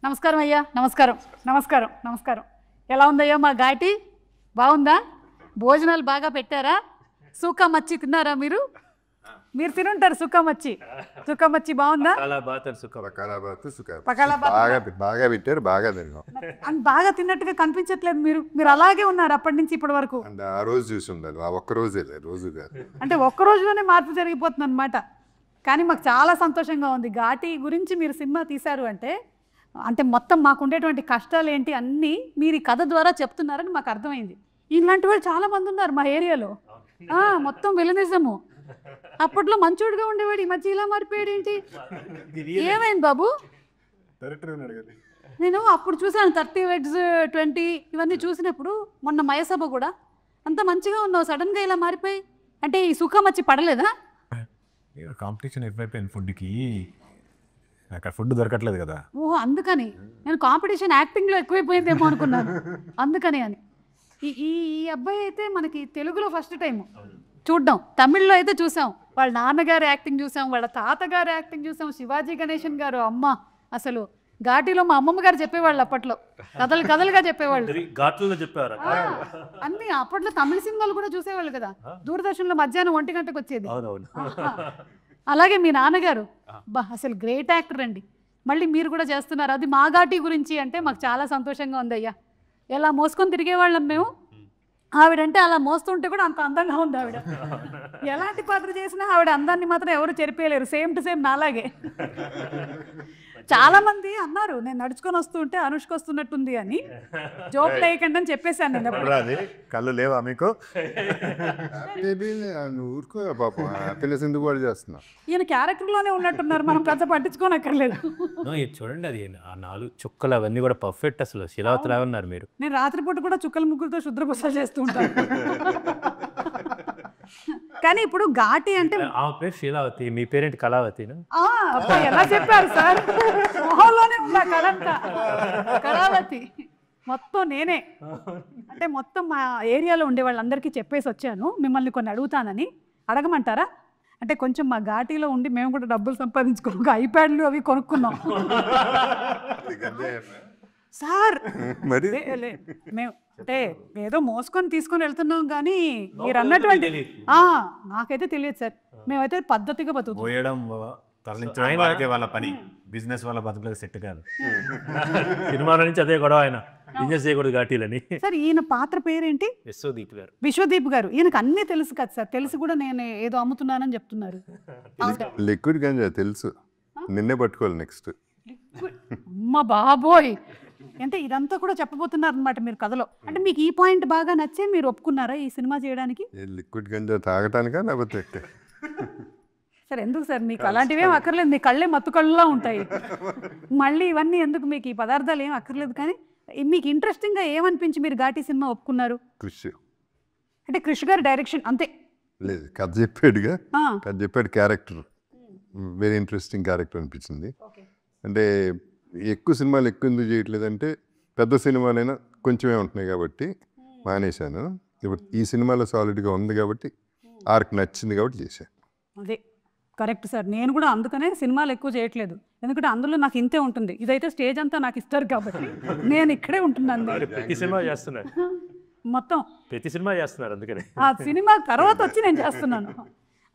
నమస్కారం అయ్యా. నమస్కారం నమస్కారం నమస్కారం. ఎలా ఉందయ్యా మా ఘాటి? బాగుందా? భోజనాలు బాగా పెట్టారా? సుక్క మచ్చి తిన్నారా మీరు? మీరు తినుంటారు సుక్క మచ్చి. సుక్క మచ్చి బాగుందా? బాగా పెట్టారు, బాగా తిన్నాం. బాగా తిన్నట్టుగా కనిపించట్లేదు మీరు. మీరు అలాగే ఉన్నారు అప్పటి నుంచి ఇప్పటి వరకు. అంటే ఆ రోజు చూసి ఉండాలి, ఆ ఒక్క రోజే రోజు కాదు. అంటే ఒక్క రోజులోనే మార్పు జరిగిపోతుంది అనమాట. కానీ మాకు చాలా సంతోషంగా ఉంది. ఘాటి గురించి మీరు సినిమా తీశారు అంటే అంటే మొత్తం మాకు ఉండేటువంటి కష్టాలు ఏంటి అన్నీ మీరు ఈ కథ ద్వారా చెప్తున్నారని మాకు అర్థమైంది. ఇలాంటి వాళ్ళు చాలా మంది ఉన్నారు మా ఏరియాలో. మొత్తం విలనిజము. అప్పట్లో మంచోడుగా ఉండేవాడు, ఈ మధ్య ఇలా మారిపోయాడు ఏంటి? ఏమైంది బాబు? నేను అప్పుడు చూసాను 30 Weddings 20 ఇవన్నీ చూసినప్పుడు. మొన్న మయసభ కూడా అంత మంచిగా ఉన్నావు, సడన్గా ఇలా మారిపోయి. అంటే ఈ సుఖం వచ్చి పడలేదా? కాంపిటీషన్ ఎక్కువైపోయింది ఫుడ్కి, అక్కడ ఫుడ్ దొరకట్లేదు కదా. ఓహో, అందుకని నేను కాంపిటీషన్ యాక్టింగ్లో ఎక్కువైపోయిందేమో అనుకున్నాను. అందుకని అని ఈ ఈ అబ్బాయి అయితే మనకి తెలుగులో ఫస్ట్ టైం చూడ్డం. తమిళ్లో అయితే చూసాం, వాళ్ళ నాన్నగారి యాక్టింగ్ చూసాం, వాళ్ళ తాతగారి యాక్టింగ్ చూసాం, శివాజీ గణేశన్ గారు. అమ్మ అసలు ఘాటీలో మా అమ్మమ్మ గారు చెప్పేవాళ్ళు అప్పట్లో, కథలు కథలుగా చెప్పేవాళ్ళు. అన్ని అప్పట్లో తమిళ సినిమాలు కూడా చూసేవాళ్ళు కదా, దూరదర్శన్లో మధ్యాహ్నం 1 గంటకు వచ్చేది. అలాగే మీ నాన్నగారు అసలు గ్రేట్ యాక్టర్ అండి. మళ్ళీ మీరు కూడా చేస్తున్నారు, అది మా ఘాటీ గురించి అంటే మాకు చాలా సంతోషంగా ఉంది అయ్యా. ఎలా మోసుకొని తిరిగేవాళ్ళం మేము. ఆవిడంటే అలా మోస్తుంటే కూడా అంత అందంగా ఉంది ఆవిడ. ఎలాంటి పాత్ర చేసినా ఆవిడ అందాన్ని మాత్రం ఎవరు చెరిపేయలేరు. సేమ్ టు సేమ్ నాలాగే. చాలా మంది అన్నారు నేను నడుచుకొని వస్తుంటే అనుష్క వస్తున్నట్టుంది అని. జోక్ లేకండి అని చెప్పేశాను నేను. కళ్ళు లేవా మీకు? ఊరుకో పాపం, తెలిసింది కూడా చేస్తున్నా. ఈయన క్యారెక్టర్లోనే ఉన్నట్టున్నారు, మనం పెద్ద పట్టించుకోనక్కర్లేదు. చూడండి, అది ఆ 4 చుక్కలు అవన్నీ కూడా పర్ఫెక్ట్. అసలు శిలావతిలా ఉన్నారు మీరు. నేను రాత్రిపూట కూడా చుక్కల ముగ్గులతో శుద్రపూసలు చేస్తూ ఉంటాను. కానీ ఇప్పుడు ఘాటి అంటే ఆమె పేరు శీలావతి, మీ పేరేంటి కళావతి? ఎలా చెప్పారు సార్? మొహంలోనే ఉందా కళంతా. కళావతి మొత్తం నేనే. అంటే మొత్తం మా ఏరియాలో ఉండే వాళ్ళందరికీ చెప్పేసి వచ్చాను, మిమ్మల్ని కొన్ని అడుగుతానని. అడగమంటారా? అంటే కొంచెం మా ఘాటీలో ఉండి మేము కూడా డబ్బులు సంపాదించుకో ఐప్యాడ్లు అవి కొనుక్కున్నాం సార్. మేము అంటే ఏదో మోసుకొని తీసుకొని వెళ్తున్నాం, కానీ మీరు అన్నటువంటి నాకైతే తెలియదు సార్. మేమైతే పద్ధతిగా పోయడం తరలించడం వాళ్ళ పని, బిజినెస్ వాళ్ళ బతుకులకు సెట్ కాదు. సినిమాల నుంచి అదే గొడవ, ఆయన బిజినెస్ చేయకూడదు ఘాటీలని. సార్ ఈయన పాత్ర పేరేంటి? విశ్వదీప్ గారు. విశ్వదీప్ గారు. ఈయనకు అన్నీ తెలుసు కదా సార్. తెలిసి కూడా నేను ఏదో అమ్ముతున్నానని చెప్తున్నారు. లిక్విడ్ గంజా తెలుసు, నిన్నే పట్టుకోవాలి నెక్స్ట్. అమ్మ బాబోయ్, అంటే ఇదంతా కూడా చెప్పబోతున్నారు అనమాట మీరు కథలో. అంటే మీకు ఈ పాయింట్ బాగా నచ్చే మీరు ఒప్పుకున్నారా ఈ సినిమా చేయడానికి? లిక్విడ్ గంజా తాగటానికా లేకపోతే? సార్ ఎందుకు సార్, మీకు అలాంటివేం అక్కర్లేదు, మీ కళ్ళే మత్తు కళ్ళులా ఉంటాయి. మళ్ళీ ఇవన్నీ ఎందుకు, మీకు ఈ పదార్థాలు ఏం అక్కర్లేదు. కానీ మీకు ఇంట్రెస్టింగ్గా ఏమనిపించి మీరు ఘాటీ సినిమా ఒప్పుకున్నారు? క్రిష్ అంటే క్రిష్ గారి డైరెక్షన్ అంతే లేదు, కథ చెప్పాడుగా, కథ చెప్పాడు. క్యారెక్టర్ వెరీ ఇంట్రెస్టింగ్ క్యారెక్టర్ అనిపించింది. అంటే ఎక్కువ సినిమాలు ఎక్కువ ఎందుకు చేయట్లేదంటే పెద్ద సినిమాలైనా కొంచెమే ఉంటున్నాయి కాబట్టి మానేశాను. ఇప్పుడు ఈ సినిమాలో సాలిడ్గా ఉంది కాబట్టి ఆర్క్ నచ్చింది కాబట్టి చేశాను. అదే కరెక్ట్ సార్. నేను కూడా అందుకనే సినిమాలు ఎక్కువ చేయట్లేదు, ఎందుకంటే అందులో నాకు ఇంతే ఉంటుంది. ఇదైతే స్టేజ్ అంతా నాకు ఇస్తారు కాబట్టి నేను ఇక్కడే ఉంటున్నాను. ప్రతి సినిమా చేస్తున్నారు, మొత్తం ప్రతి సినిమా చేస్తున్నారు. అందుకని ఆ సినిమా తర్వాత వచ్చి నేను చేస్తున్నాను.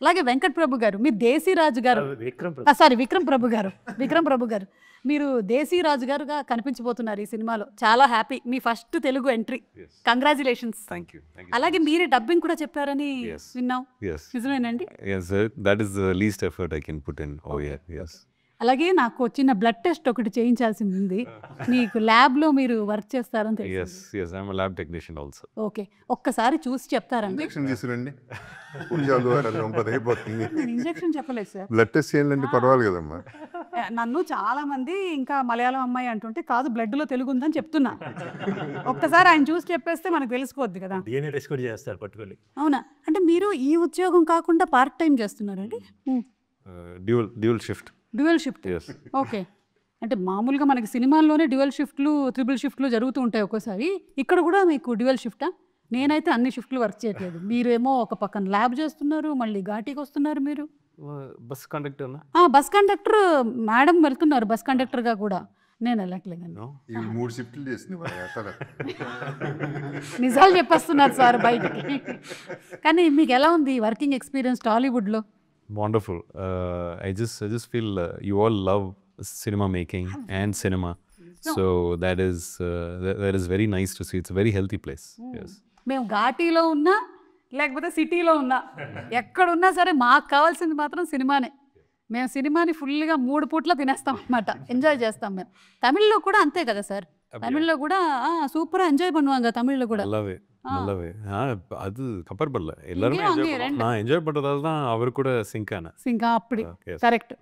అలాగే వెంకట్ ప్రభు గారు, మీరు దేశీరాజు గారు, విక్రమ్ ప్రభు గారు మీరు దేశీరాజు గారుగా కనిపించబోతున్నారు ఈ సినిమాలో. చాలా హ్యాపీ, మీ ఫస్ట్ తెలుగు ఎంట్రీ. కంగ్రాచులేషన్స్. అలాగే మీరే డబ్బింగ్ కూడా చెప్పారని విన్నాం, నిజమేనండి? అలాగే నాకు వచ్చిన బ్లడ్ టెస్ట్ ఒకటి చేయించాల్సింది ఉంది. మీకు ల్యాబ్ లో మీరు వర్క్ చేస్తారని తెలుసు. ఓకే, ఒక్కసారి చూసి చెప్తారండి. ఇంజెక్షన్ చెప్పలేదు సార్, బ్లడ్ టెస్ట్ చేయాలంటే పర్వాలేదు కదమ్మా. నన్ను చాలా మంది ఇంకా మలయాళం అమ్మాయి అంటుంటే కాదు బ్లడ్ లో తెలుగు ఉందని చెప్తున్నా. ఒక్కసారి ఆయన చూసి చెప్పేస్తే మనకు తెలిసిపోద్ది కదా. అవునా? అంటే మీరు ఈ ఉద్యోగం కాకుండా పార్ట్ టైం చేస్తున్నారండి? Dual shift. ఓకే, అంటే మామూలుగా మనకి సినిమాల్లోనే డ్యూయల్ షిఫ్ట్లు, ట్రిపుల్ షిఫ్ట్లు జరుగుతూ ఉంటాయి ఒక్కోసారి. ఇక్కడ కూడా మీకు డ్యూయల్ షిఫ్టా? నేనైతే అన్ని షిఫ్ట్లు వర్క్ చేయట్లేదు. మీరేమో ఒక పక్కన ల్యాబ్ చేస్తున్నారు, మళ్ళీ ఘాటీకి వస్తున్నారు. మీరు bus conductor bus conductor madam వెళ్తున్నారు బస్ కండక్టర్గా కూడా. నేను వెళ్ళట్లేదండి. No? ఈ 3 షిఫ్ట్లు చేసింది వాళ్ళ అసలు. నిజాలు చెప్పేస్తున్నారు సార్ బయటికి. కానీ మీకు ఎలా ఉంది వర్కింగ్ ఎక్స్పీరియన్స్ టాలీవుడ్లో? Wonderful. I just feel you all love cinema making and cinema. So that is very nice to see. It's a very healthy place. Yes. మేము ఘాటీలో ఉన్నా లేకపోతే సిటీలో ఉన్నా ఎక్కడున్నా సరే మాకు కావాల్సింది మాత్రం సినిమానే. మేము సినిమాని ఫుల్గా 3 పూట్ల తినేస్తాం అనమాట, ఎంజాయ్ చేస్తాం మేము. తమిళ్లో కూడా అంతే కదా సార్, తమిళ్లో కూడా சூப்பராக என்ஜாய் பண்ணுவாங்க தமிழில் கூட. நல்லாவே நல்லாவே அது கம்பேர் பண்ணல, எல்லாருமே இங்கேயும் enjoy அங்கேயும் பண்ணோம். நான் என்ஜாய் பண்ணுறதால தான் அவர் கூட சிங்க் ஆனேன். సింకా అప్పుడు Yes. కరెక్ట్.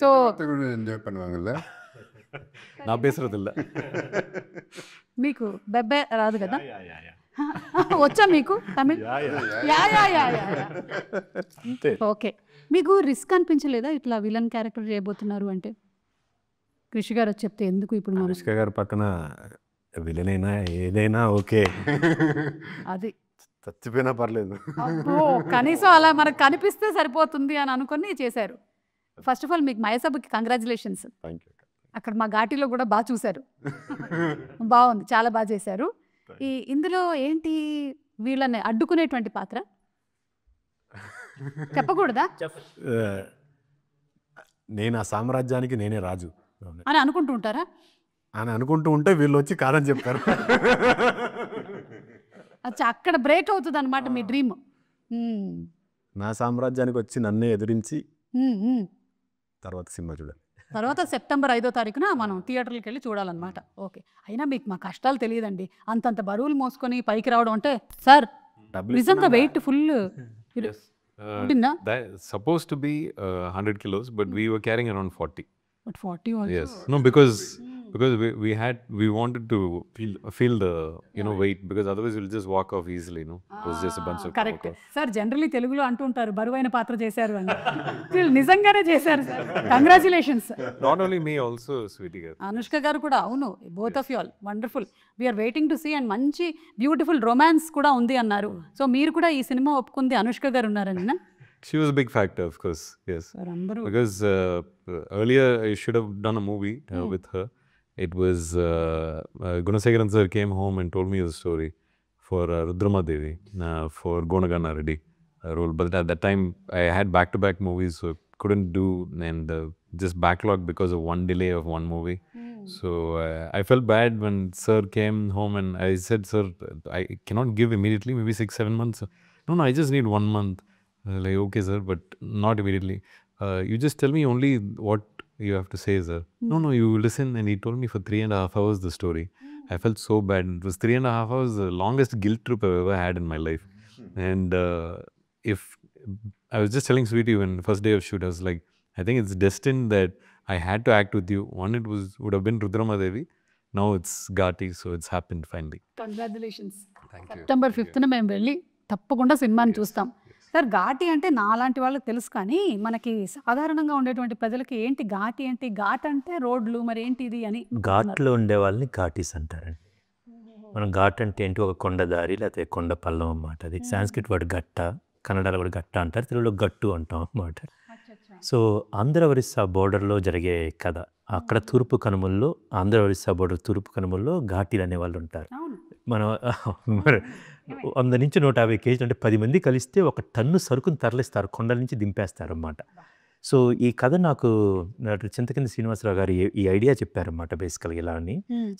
సో కూడా ఎంజాయ్ பண்ணுவாங்கல்ல. நான் பேசுறது இல்ல. మీకు బెబ్బే రాదు కదా? వచ్చా మీకు Tamil? Yeah yeah yeah yeah అంతే. ఓకే. మీకు రిస్క్ అనిపించలేదా ఇట్లా విలన్ క్యారెక్టర్ చేయబోతున్నారు అంటే? కృషి గారు వచ్చి చెప్తే ఎందుకు ఇప్పుడు మనం అనుష్క గారి పక్కన విలన్ అయినా ఏదైనా ఓకే, అది చచ్చిపోయినా పర్లేదు. అబ్బో, కనీసం అలా మనకు కనిపిస్తే సరిపోతుంది అని అనుకుని చేశారు. ఫస్ట్ ఆఫ్ ఆల్ మీకు మయసభకి కంగ్రాచులేషన్స్. Thank you. అక్కడ మా ఘాటీలో కూడా బాగా చూశారు, బాగుంది, చాలా బాగా చేశారు. ఇందులో ఏంటి వీళ్ళని అడ్డుకునేటువంటి పాత్ర చెప్పకూడదా నేను ఆ సామ్రాజ్యానికి నేనే రాజు అని అనుకుంటూ ఉంటారా? అని అనుకుంటూ ఉంటే వీళ్ళు వచ్చి కాదని చెప్పారు. అచ్చా, అక్కడ బ్రేక్ అవుతుంది అనమాట మీ డ్రీమ్. నా సామ్రాజ్యానికి వచ్చి నన్నే ఎదిరించి తర్వాత సినిమా చూడాలి. తర్వాత సెప్టెంబర్ 5వ తారీఖున మనం థియేటర్కి వెళ్ళి చూడాలన్నమాట. ఓకే. అయినా మీకు మా కష్టాలు తెలియదండి, అంతంత బరువులు మోసుకొని పైకి రావడం అంటే. సార్ నిజంగా వెయిట్ ఫుల్ ఉండిందా? That supposed to be 100 kilos, but we were carrying around 40. But 40 also. Yes. No, because we wanted to feel the weight, because otherwise we'll just walk off easily. It was just a bunch of correct sir. Generally తెలుగులో అంటూ ఉంటారు బరువైన పాత్ర చేశారు అని. వీళ్ళు నిజంగానే చేశారు sir. Congratulations. Not only me, also Sweetie గారు. అనుష్క గారు కూడా. అవును, both of you all wonderful. We are waiting to see. And మంచి బ్యూటిఫుల్ రొమాన్స్ కూడా ఉంది అన్నారు. సో మీరు కూడా ఈ సినిమా ఒప్పుకుంది అనుష్క గారు ఉన్నారని? She was a big factor, of course. Yes. Sir అందరూ Because earlier I should have done a movie with her. It was Gunasegaran sir came home and told me the story for Rudrama Devi for Gonagana Reddy role. But at that time I had back-to-back movies, so couldn't do, and just backlog because of one delay of one movie. So I felt bad when sir came home and I said, sir, I cannot give immediately, maybe 6-7 months. No, I just need 1 month. Like, okay sir, but not immediately. You just tell me only what you have to say, sir. No, you listen. And he told me for 3.5 hours the story. I felt so bad. It was 3.5 hours, the longest guilt trip I've ever had in my life. And if I was just telling Sweetie when first day of shoot, I was like, I think it's destined that I had to act with you. One, it would have been Rudrama Devi. Now it's Ghati, so it's happened finally. Congratulations. September 5న మేము వెళ్ళి తప్పకుండా సినిమాని చూస్తాం. Sir Ghaati అంటే నాలాంటి వాళ్ళకి తెలుసు, కానీ మనకి సాధారణంగా ఉండేటువంటి ప్రజలకి ఏంటి ఘాటి అంటే? ఘాట్ అంటే రోడ్లు, మరి ఏంటి ఇది అని. ఘాట్లో ఉండే వాళ్ళని ఘాటీస్ అంటారండి. మనం ఘాట్ అంటే ఏంటి? ఒక కొండ దారి లేకపోతే కొండ పల్లం అన్నమాట. అది సాంస్క్రిట్ వర్డ్ గట్ట, కన్నడలో కూడా గట్ట అంటారు, తెలుగులో గట్టు అంటాం అన్నమాట. సో ఆంధ్ర ఒరిస్సా బోర్డర్లో జరిగే కథ. అక్కడ తూర్పు కనుమల్లో, ఆంధ్ర ఒరిస్సా బోర్డర్ తూర్పు కనుమల్లో ఘాటీలు అనే వాళ్ళు ఉంటారు. మనం 100 నుంచి 150 కేజీలు అంటే 10 మంది కలిస్తే 1 టన్ను సరుకుని తరలిస్తారు, కొండల నుంచి దింపేస్తారు అన్నమాట. సో ఈ కథ నాకు చింతకింది శ్రీనివాసరావు గారు ఈ ఐడియా చెప్పారన్నమాట బేసికల్గా ఇలా అని.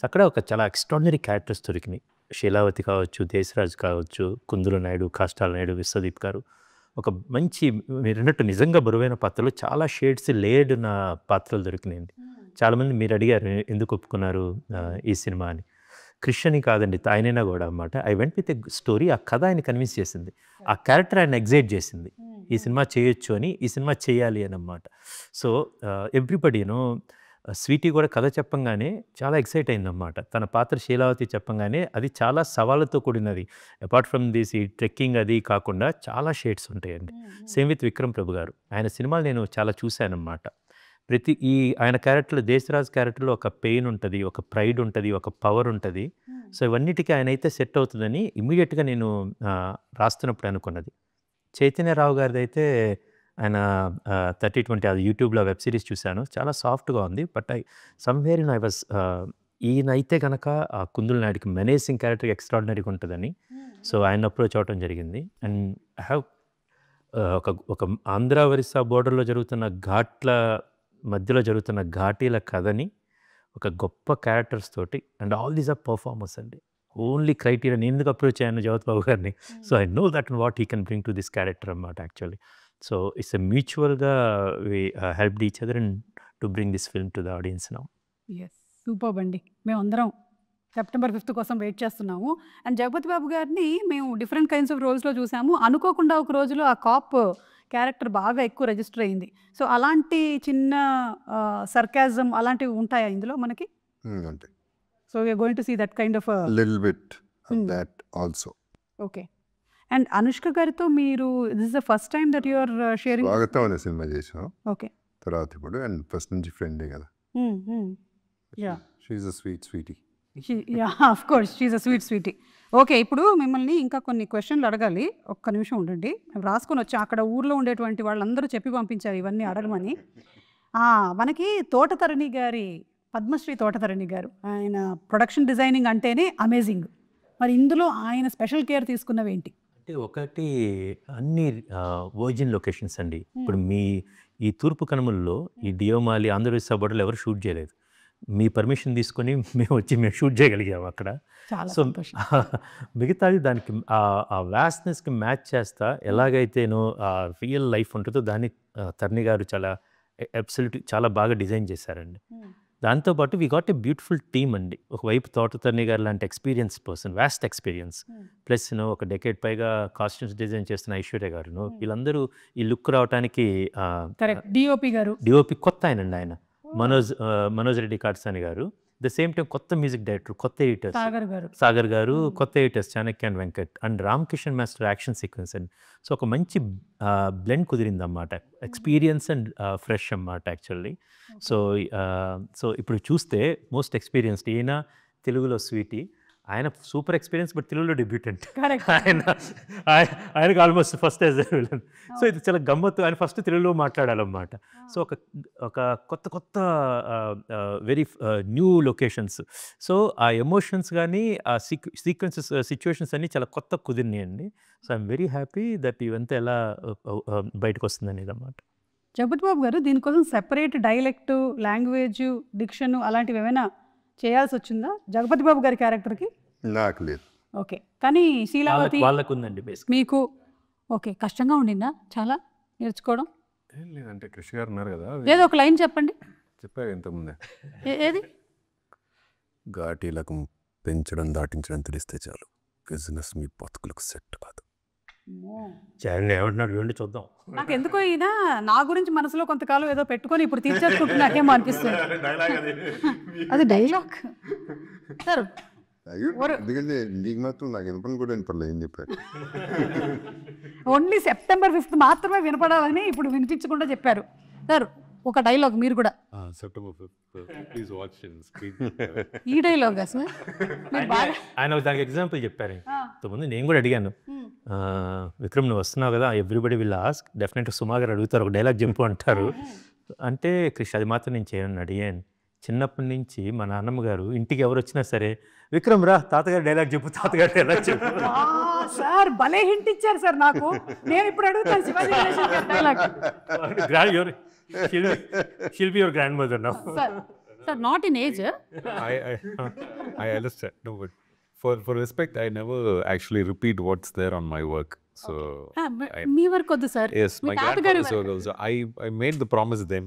అక్కడ ఒక చాలా ఎక్స్ట్రాడినరీ క్యారెక్టర్స్ దొరికినాయి. శీలావతి కావచ్చు, దేశరాజు కావచ్చు, కుందుల నాయుడు, కాష్టాల నాయుడు, విశ్వదీప్ గారు. ఒక మంచి మీరు అన్నట్టు నిజంగా బరువైన పాత్రలు, చాలా షేడ్స్ లేయర్డ్ ఉన్న పాత్రలు దొరికినాయండి. చాలామంది మీరు అడిగారు ఎందుకు ఒప్పుకున్నారు ఈ సినిమా అని. క్రిస్టియని కాదండి, ఆయనైనా కూడా అన్నమాట. I went with a story. ఆ కథ ఆయన కన్విన్స్ చేసింది, ఆ క్యారెక్టర్ ఆయన ఎగ్జైట్ చేసింది, ఈ సినిమా చేయొచ్చు అని, ఈ సినిమా చేయాలి అని అన్నమాట. సో ఎవ్రీబడి స్వీటీ కూడా కథ చెప్పంగానే చాలా ఎక్సైట్ అయిందన్నమాట. తన పాత్ర శీలావతి చెప్పంగానే అది చాలా సవాళ్ళతో కూడినది. అపార్ట్ ఫ్రమ్ దిస్ ఈ ట్రెక్కింగ్ అది కాకుండా చాలా షేడ్స్ ఉంటాయండి. సేమ్ విత్ విక్రమ్ ప్రభు గారు. ఆయన సినిమాలు నేను చాలా చూశానన్నమాట. ఆయన క్యారెక్టర్లో, దేశరాజ్ క్యారెక్టర్లో ఒక పెయిన్ ఉంటుంది, ఒక ప్రైడ్ ఉంటుంది, ఒక పవర్ ఉంటుంది. సో ఇవన్నిటికీ ఆయన అయితే సెట్ అవుతుందని ఇమీడియట్గా నేను రాస్తున్నప్పుడు అనుకున్నది. చైతన్యరావు గారిది అయితే ఆయన 30-20 అది యూట్యూబ్లో వెబ్ సిరీస్ చూశాను, చాలా సాఫ్ట్గా ఉంది. బట్ సమ్వేర్ ఐ వాజ్ ఈయన అయితే కనుక ఆ కుందుల నాయుడికి మెనేసింగ్ క్యారెక్టర్ ఎక్స్ట్రాడినరీగా ఉంటుందని సో ఆయన అప్రోచ్ అవ్వడం జరిగింది. అండ్ ఐ హ్యావ్ ఒక ఆంధ్ర ఒరిస్సా బోర్డర్లో జరుగుతున్న ఘాట్ల మధ్యలో జరుగుతున్న ఘాటీల కథని ఒక గొప్ప క్యారెక్టర్స్ తోటి and all these are performers అండి. ఓన్లీ క్రైటీరియా నేను ఎందుకు అప్రోచ్ అయ్యాను జగత్ బాబు గారిని, so I know that what he can bring to this character అన్నమాట యాక్చువల్లీ. సో ఇట్స్ ఎ మ్యూచువల్గా we help each other and to bring this film to the audience now. Yes, super అండి. మేమందరం September 5th కోసం wait చేస్తున్నాము. And Jagapathi బాబు గారిని మేము different kinds of రోల్స్లో చూసాము. అనుకోకుండా ఒక రోజులో ఆ కాప్ క్యారెక్టర్ బాగా ఎక్కువ రిజిస్టర్ అయింది. సో అలాంటి చిన్న సర్కాజం అలాంటివి ఉంటాయా ఇందులో మనకి? అంటే so we are going to see that kind of little bit that also. Okay. And Anushka గారితో మీరు this is the first time that you are sharing? Swagatam అనే సినిమా చేసాం ఓకే. తర్వాత ఇప్పుడు అండ్ ఫస్ట్ నుంచి ఫ్రెండే కదా. Yeah, she's a sweetie. Yeah, of course she's a sweetie. Okay, ఇప్పుడు మిమ్మల్ని ఇంకా కొన్ని క్వశ్చన్లు అడగాలి. ఒక్క నిమిషం ఉండండి, మేము రాసుకొని వచ్చాం. అక్కడ ఊర్లో ఉండేటువంటి వాళ్ళందరూ చెప్పి పంపించారు ఇవన్నీ అడగమని. మనకి తోటతరణి గారి, పద్మశ్రీ తోటతరణి గారు, ఆయన ప్రొడక్షన్ డిజైనింగ్ అంటేనే అమేజింగ్. మరి ఇందులో ఆయన స్పెషల్ కేర్ తీసుకున్నవి ఏంటి? అంటే ఒకటి అన్ని వర్జిన్ లొకేషన్స్ అండి. ఇప్పుడు మీ ఈ తూర్పు కనుమల్లో ఈ డియోమాలి ఆంధ్రప్రదేశ్ బోర్డర్లో ఎవరు షూట్ చేయలేదు. మీ పర్మిషన్ తీసుకొని మేము షూట్ చేయగలిగాము అక్కడ. సో మిగతాది దానికి ఆ వ్యాస్నెస్కి మ్యాచ్ చేస్తా ఎలాగైతేనో ఆ రియల్ లైఫ్ ఉంటుందో దాన్ని తరణి గారు చాలా అబ్సల్యూట్ చాలా బాగా డిజైన్ చేశారండి. దాంతోపాటు we got a beautiful team అండి. ఒకవైపు తోటతరణి గారు లాంటి experience person, vast experience, plus ఒక డెకేడ్ పైగా కాస్ట్యూమ్స్ డిజైన్ చేస్తున్న ఐశ్వర్య గారు, వీళ్ళందరూ ఈ లుక్ రావడానికి డిఓపి కొత్త ఆయన మనోజ్ రెడ్డి కాట్సాని గారు, ద సేమ్ టైం కొత్త మ్యూజిక్ డైరెక్టర్, కొత్త ఎడిటర్స్ సాగర్ గారు, కొత్త editors Chanakya and Venkat and Ram Kishan master action sequence and so ఒక మంచి బ్లెండ్ కుదిరింది అన్నమాట. ఎక్స్పీరియన్స్ అండ్ ఫ్రెష్ అన్నమాట యాక్చువల్లీ. సో ఇప్పుడు చూస్తే మోస్ట్ ఎక్స్పీరియన్స్డ్ ఈయన తెలుగులో స్వీటీ, ఆయన సూపర్ ఎక్స్పీరియన్స్ బట్ తెలుగులో డెబ్యూటెంట్. ఆయనకు almost first as a villain. So ఇది చాలా గమ్మత్తు. ఆయన ఫస్ట్ తెలుగులో మాట్లాడాలన్నమాట. సో ఒక కొత్త వెరీ న్యూ లొకేషన్స్. సో ఆ ఎమోషన్స్ కానీ ఆ సీక్వెన్సెస్ సిచ్యువేషన్స్ అన్నీ చాలా కొత్త కుదిరినాయండి. So I'm very happy that ఇవంతా ఎలా బయటకు వస్తుంది అనేది అన్నమాట. జగపతి బాబు గారు దీనికోసం సెపరేట్ డైలెక్ట్, లాంగ్వేజ్, డిక్షన్ అలాంటివి ఏమైనా చేయాల్సి వచ్చిందా జగపతి బాబు గారి క్యారెక్టర్కి? నాకు లేదు. ఓకే, కానీ శీలావతి వాళ్ళకు ఉందండి బేసిక్. మీకు ఓకే, కష్టంగా ఉండిందా చాలా నేర్చుకోవడం? లేదంటే కృషి గారు ఉన్నారు కదా, ఏదో ఒక లైన్ చెప్పండి. చెప్పారు ఇంతకుముందే. ఏది? ఘాటీలకు పెంచడం దాటించడం తెలిస్తే చాలు, బిజినెస్ మీ బతుకులకు సెట్ కాదు. ఏమంటున్నాడు చూడండి, చూద్దాం. నాకు ఎందుకో ఈయన నా గురించి మనసులో కొంతకాలం ఏదో పెట్టుకొని ఇప్పుడు తీర్చేసుకుంటున్నాకేమో అనిపిస్తుంది. అది డైలాగ్ సార్. ఎందుకంటే నీకు మాత్రం నాకు వినపని కూడా వినపడలేదు. ఏం చెప్పారు? ఓన్లీ September 5th మాత్రమే వినపడాలని ఇప్పుడు వినిపించకుండా చెప్పారు సార్. ఒక డైలాగ్ మీరు కూడా. September 5th, please watch in screen. ఈ డైలాగ్ సార్ ఆయన దానికి ఎగ్జాంపుల్ చెప్పారు. ఇంతకుముందు నేను కూడా అడిగాను, విక్రమ్ నువ్వు వస్తున్నావు కదా, ఎవ్రీబడి విల్ ఆస్క్, డెఫినెట్గా సుమా గారు అడుగుతారు, ఒక డైలాగ్ చెప్పు అంటారు. అంటే కృష్ణ అది మాత్రం నేను చేయను అడిగాను. చిన్నప్పటి నుంచి మా నాన్నమ్మ గారు ఇంటికి ఎవరు వచ్చినా సరే, విక్రమ్ రా తాతగారు డైలాగ్ చెప్పు, తాతగారు డైలాగ్ చెప్పు. సార్ భలే హింట్ ఇచ్చారు సార్ నాకు. నేను ఇప్పుడు అడుగుతాను శివాజీ గణేశన్ గారి dialogue. She'll be your grandmother now. Sir, not in age. I understand. No, but for respect, I never actually repeat what's there on my work. So me work వద్దు sir. yes, my grandfather's work also. I made the promise then.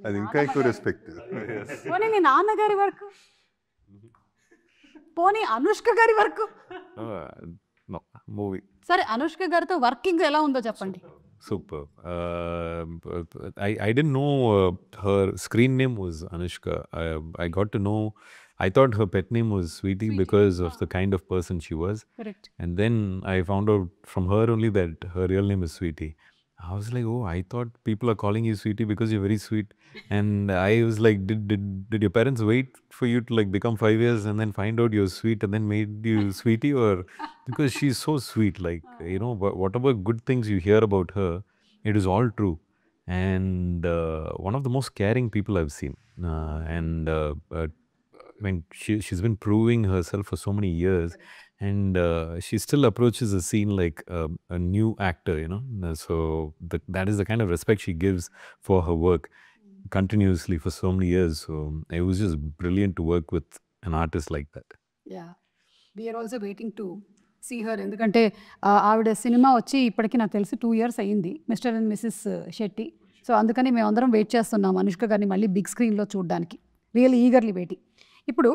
అది ఇంకా ఎక్కువ respect. పోనీ మీ నాన్నగారి work, పోనీ అనుష్క గారి work. No, movie. సరే అనుష్క గారితో వర్కింగ్ ఎలా ఉందో చెప్పండి. Super. I didn't know her screen name was Anushka. I got to know, I thought her pet name was Sweetie because of the kind of person she was. Correct. And then I found out from her only that her real name is Sweetie. I was like, oh, I thought people are calling you sweetie because you're very sweet. And I was like, did your parents wait for you to like become 5 years and then find out you're sweet and then made you sweetie? Or because she's so sweet, like, you know, whatever good things you hear about her, it is all true. And one of the most caring people I've seen. I mean, she's been proving herself for so many years. And she still approaches a scene like a new actor, you know. So that is the kind of respect she gives for her work continuously for so many years. So it was just brilliant to work with an artist like that. Yeah we are also waiting to see her. ఎందుకంటే ఆవిడ cinema వచ్చి ఇప్పటికీ నాకు తెలిసి 2 years అయ్యింది, mister and missus Shetty. So అందుకని మేము అందరం వెయిట్ చేస్తున్నాం అనుష్క గారిని మళ్ళీ బిగ్ స్క్రీన్లో చూడడానికి. Really eagerly waiting. ఇప్పుడు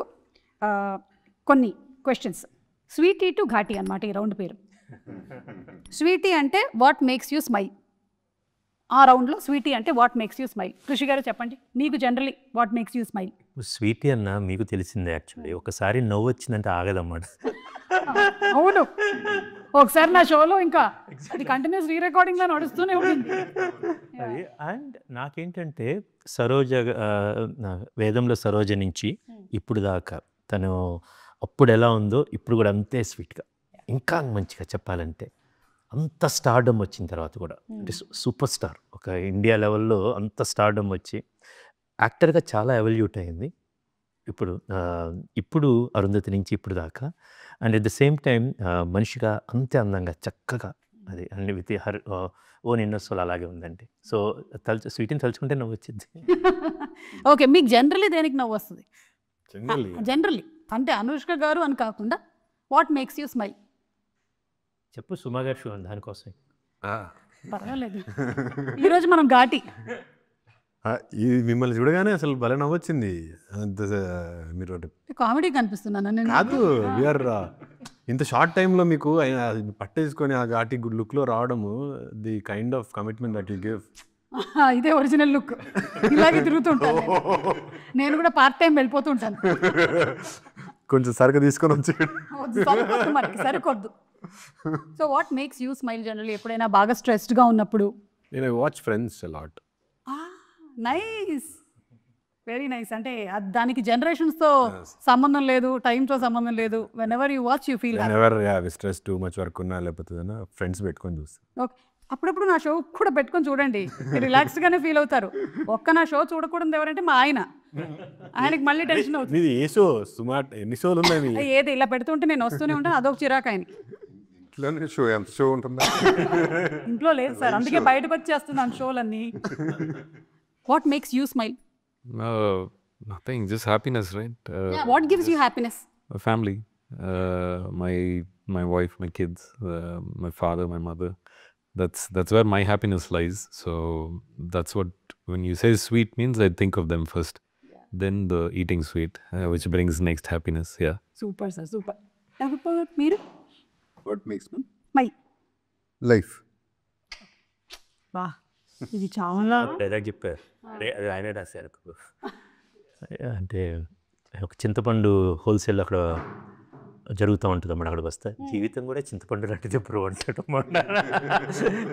కొన్ని క్వశ్చన్స్. స్వీటీ టు ఘాటీ అనమాట ఈ రౌండ్ పేరు. స్వీటీ అంటే వాట్ మేక్స్ యూ స్మైల్. ఆ రౌండ్లో స్వీటీ అంటే వాట్ మేక్స్ యూ స్మైల్. కృషి గారు చెప్పండి, మీకు generally what makes you smile. Sweety అన్న మీకు తెలిసిందే యాక్చువల్లీ, ఒకసారి నవ్వు వచ్చిందంటే ఆగదన్నమాట. అవును, ఒకసారి నా షోలో ఇంకా అది కంటిన్యూస్ రీ రికార్డింగ్లో నడుస్తూనే ఉంటుంది. అది అండ్ నాకేంటంటే సరోజ, వేదంలో సరోజ నుంచి ఇప్పుడు దాకా తను అప్పుడు ఎలా ఉందో ఇప్పుడు కూడా అంతే స్వీట్గా, ఇంకా మంచిగా చెప్పాలంటే అంత స్టార్డమ్ వచ్చిన తర్వాత కూడా అంటే సూపర్ స్టార్, ఒక ఇండియా లెవెల్లో అంత స్టార్డమ్ వచ్చి యాక్టర్గా చాలా ఎవల్యూట్ అయింది ఇప్పుడు అరుంధతి నుంచి ఇప్పుడు దాకా. And at the same time మనిషిగా అంతే అందంగా చక్కగా అది అన్ని విత్ హర్ ఓన్ ఇన్నర్సోల్ అలాగే ఉందండి. సో స్వీట్ని తలుచుకుంటే నవ్వు వచ్చింది. ఓకే, మీకు జనరలీ దేనికి నవ్వు వస్తుంది? జనరలీ అంటే అనుష్క గారు అని కాకుండా వాట్ మేక్స్ యూ స్మైల్ చెప్పు. సుమా గారు షో దానికోసం పర్వాలేదు. ఈరోజు మనం ఘాటి. ఇది మిమ్మల్ని చూడగానే అసలు భలే నవ్వొచ్చింది. మీరు కామెడీ కనిపిస్తున్నాను నేను. కాదు, వీఆర్ ఇంత షార్ట్ టైంలో మీకు పట్టేసుకొని ఆ ఘాటి గుడ్ లుక్లో రావడము, the kind of commitment that you give. ఇదే ఒరిజినల్ లుక్. ఇలాగే తిరుగుతుంటాను నేను కూడా, పార్ట్ టైం వెళ్ళిపోతుంటాను. కొంచెం సరుకు తీసుకొని వచ్చి సరికొద్దు, మనకి సరికొద్దు. So what makes you smile generally? ఎప్పుడైనా బాగా స్ట్రెస్డ్గా ఉన్నప్పుడు? నేను watch Friends a lot. Nice, very nice. అంటే దానికి జనరేషన్స్తో సంబంధం లేదు, టైంతో సంబంధం లేదు. Whenever you watch you feel stress too much work ఉన్నా లేకపోతే ఫ్రెండ్స్ పెట్టుకొని చూస్తాను. ఓకే, అప్పుడప్పుడు నా షో కూడా పెట్టుకొని చూడండి, రిలాక్స్డ్గానే ఫీల్ అవుతారు. ఒక్క నా షో చూడకూడదు ఎవరంటే మా ఆయనకి మళ్ళీ టెన్షన్ అవుతుంది. ఏ షో సుమారు ఎన్ని షోలు ఉన్నాయి? ఏది ఇలా పెడుతుంటే నేను వస్తూనే ఉంటాను, అదొక చిరాకు ఆయనకి. షో ఉంటుందా? ఇంట్లో లేదు సార్, అందుకే బయటకు వచ్చేస్తున్నాను షోలన్నీ. What makes you smile? Nothing, just happiness, right? What gives you happiness? Family, my wife, my kids, my father, my mother. That's where my happiness lies. So that's what, when you say sweet means, I think of them first. Then the eating sweet, which brings next happiness. Yeah. Super sir, super. Meeru? What makes me? My life. Wow. ఇది చాలా dialogue చెప్పారు, ఆయనే రాశారు. అంటే ఒక చింతపండు wholesale అక్కడ జరుగుతూ ఉంటుంది అన్నమాట. అక్కడికి వస్తే జీవితం కూడా చింతపండు లాంటిది ఎప్పుడు అంటాడు.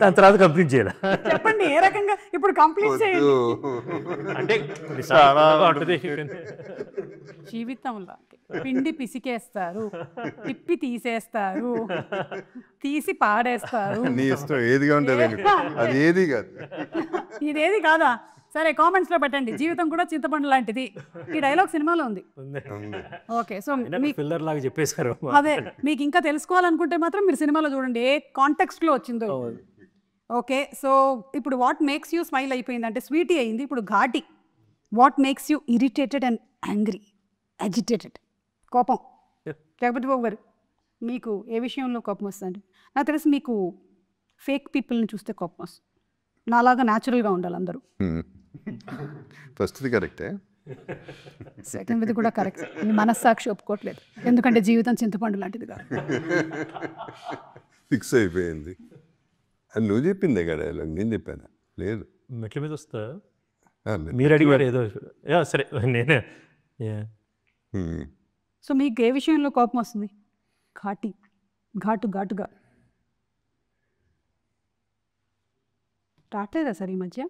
దాని తర్వాత కంప్లీట్ చేయాలి. చెప్పండి ఏ రకంగా ఇప్పుడు కంప్లీట్ చేయండి. అంటే జీవితంలో పిండి పిసికేస్తారు, తిప్పి తీసేస్తారు, తీసి పాడేస్తారు. నీ ఇష్టం ఏదిగా ఉంటుంది, అది ఏది కాదు. ఇదేది కాదా? సరే, కామెంట్స్ లో పెట్టండి, జీవితం కూడా చింతపండు లాంటిది. ఈ డైలాగ్ సినిమాలో ఉంది. ఓకే, సో పిల్లర్ లాగా చెప్పేశారు. అదే, మీకు ఇంకా తెలుసుకోవాలనుకుంటే మాత్రం మీరు సినిమాలో చూడండి ఏ కాంటెక్స్ట్ లో వచ్చిందో. ఓకే, సో ఇప్పుడు వాట్ మేక్స్ యూ స్మైల్ అయిపోయింది అంటే స్వీటీ అయింది. ఇప్పుడు Ghaati. What makes you irritated and angry, agitated? కోపం. జగపతి బాబు గారు, మీకు ఏ విషయంలో కోపం వస్తుంది? నాకు తెలిసి మీకు ఫేక్ పీపుల్ని చూస్తే కోపం వస్తుంది. నాలాగా న్యాచురల్గా ఉండాలి అందరూ. ఫస్ట్ది కరెక్టే, సెకండ్ది కూడా కరెక్ట్. మీ మనస్సాక్షి ఒప్పుకోవట్లేదు, ఎందుకంటే జీవితం చింతపండు లాంటిది కాదు. ఫిక్స్ అయిపోయింది. అది నువ్వు చెప్పిందే కదా, నేను చెప్పాను. లేదు, మెట్ల మీద వస్తా మీరు అడిగారు ఏదో. సరే, నేనే. సో మీకు ఏ విషయంలో కోపం వస్తుంది? ఘాటుగా. రావట్లేదా సార్ ఈ మధ్య?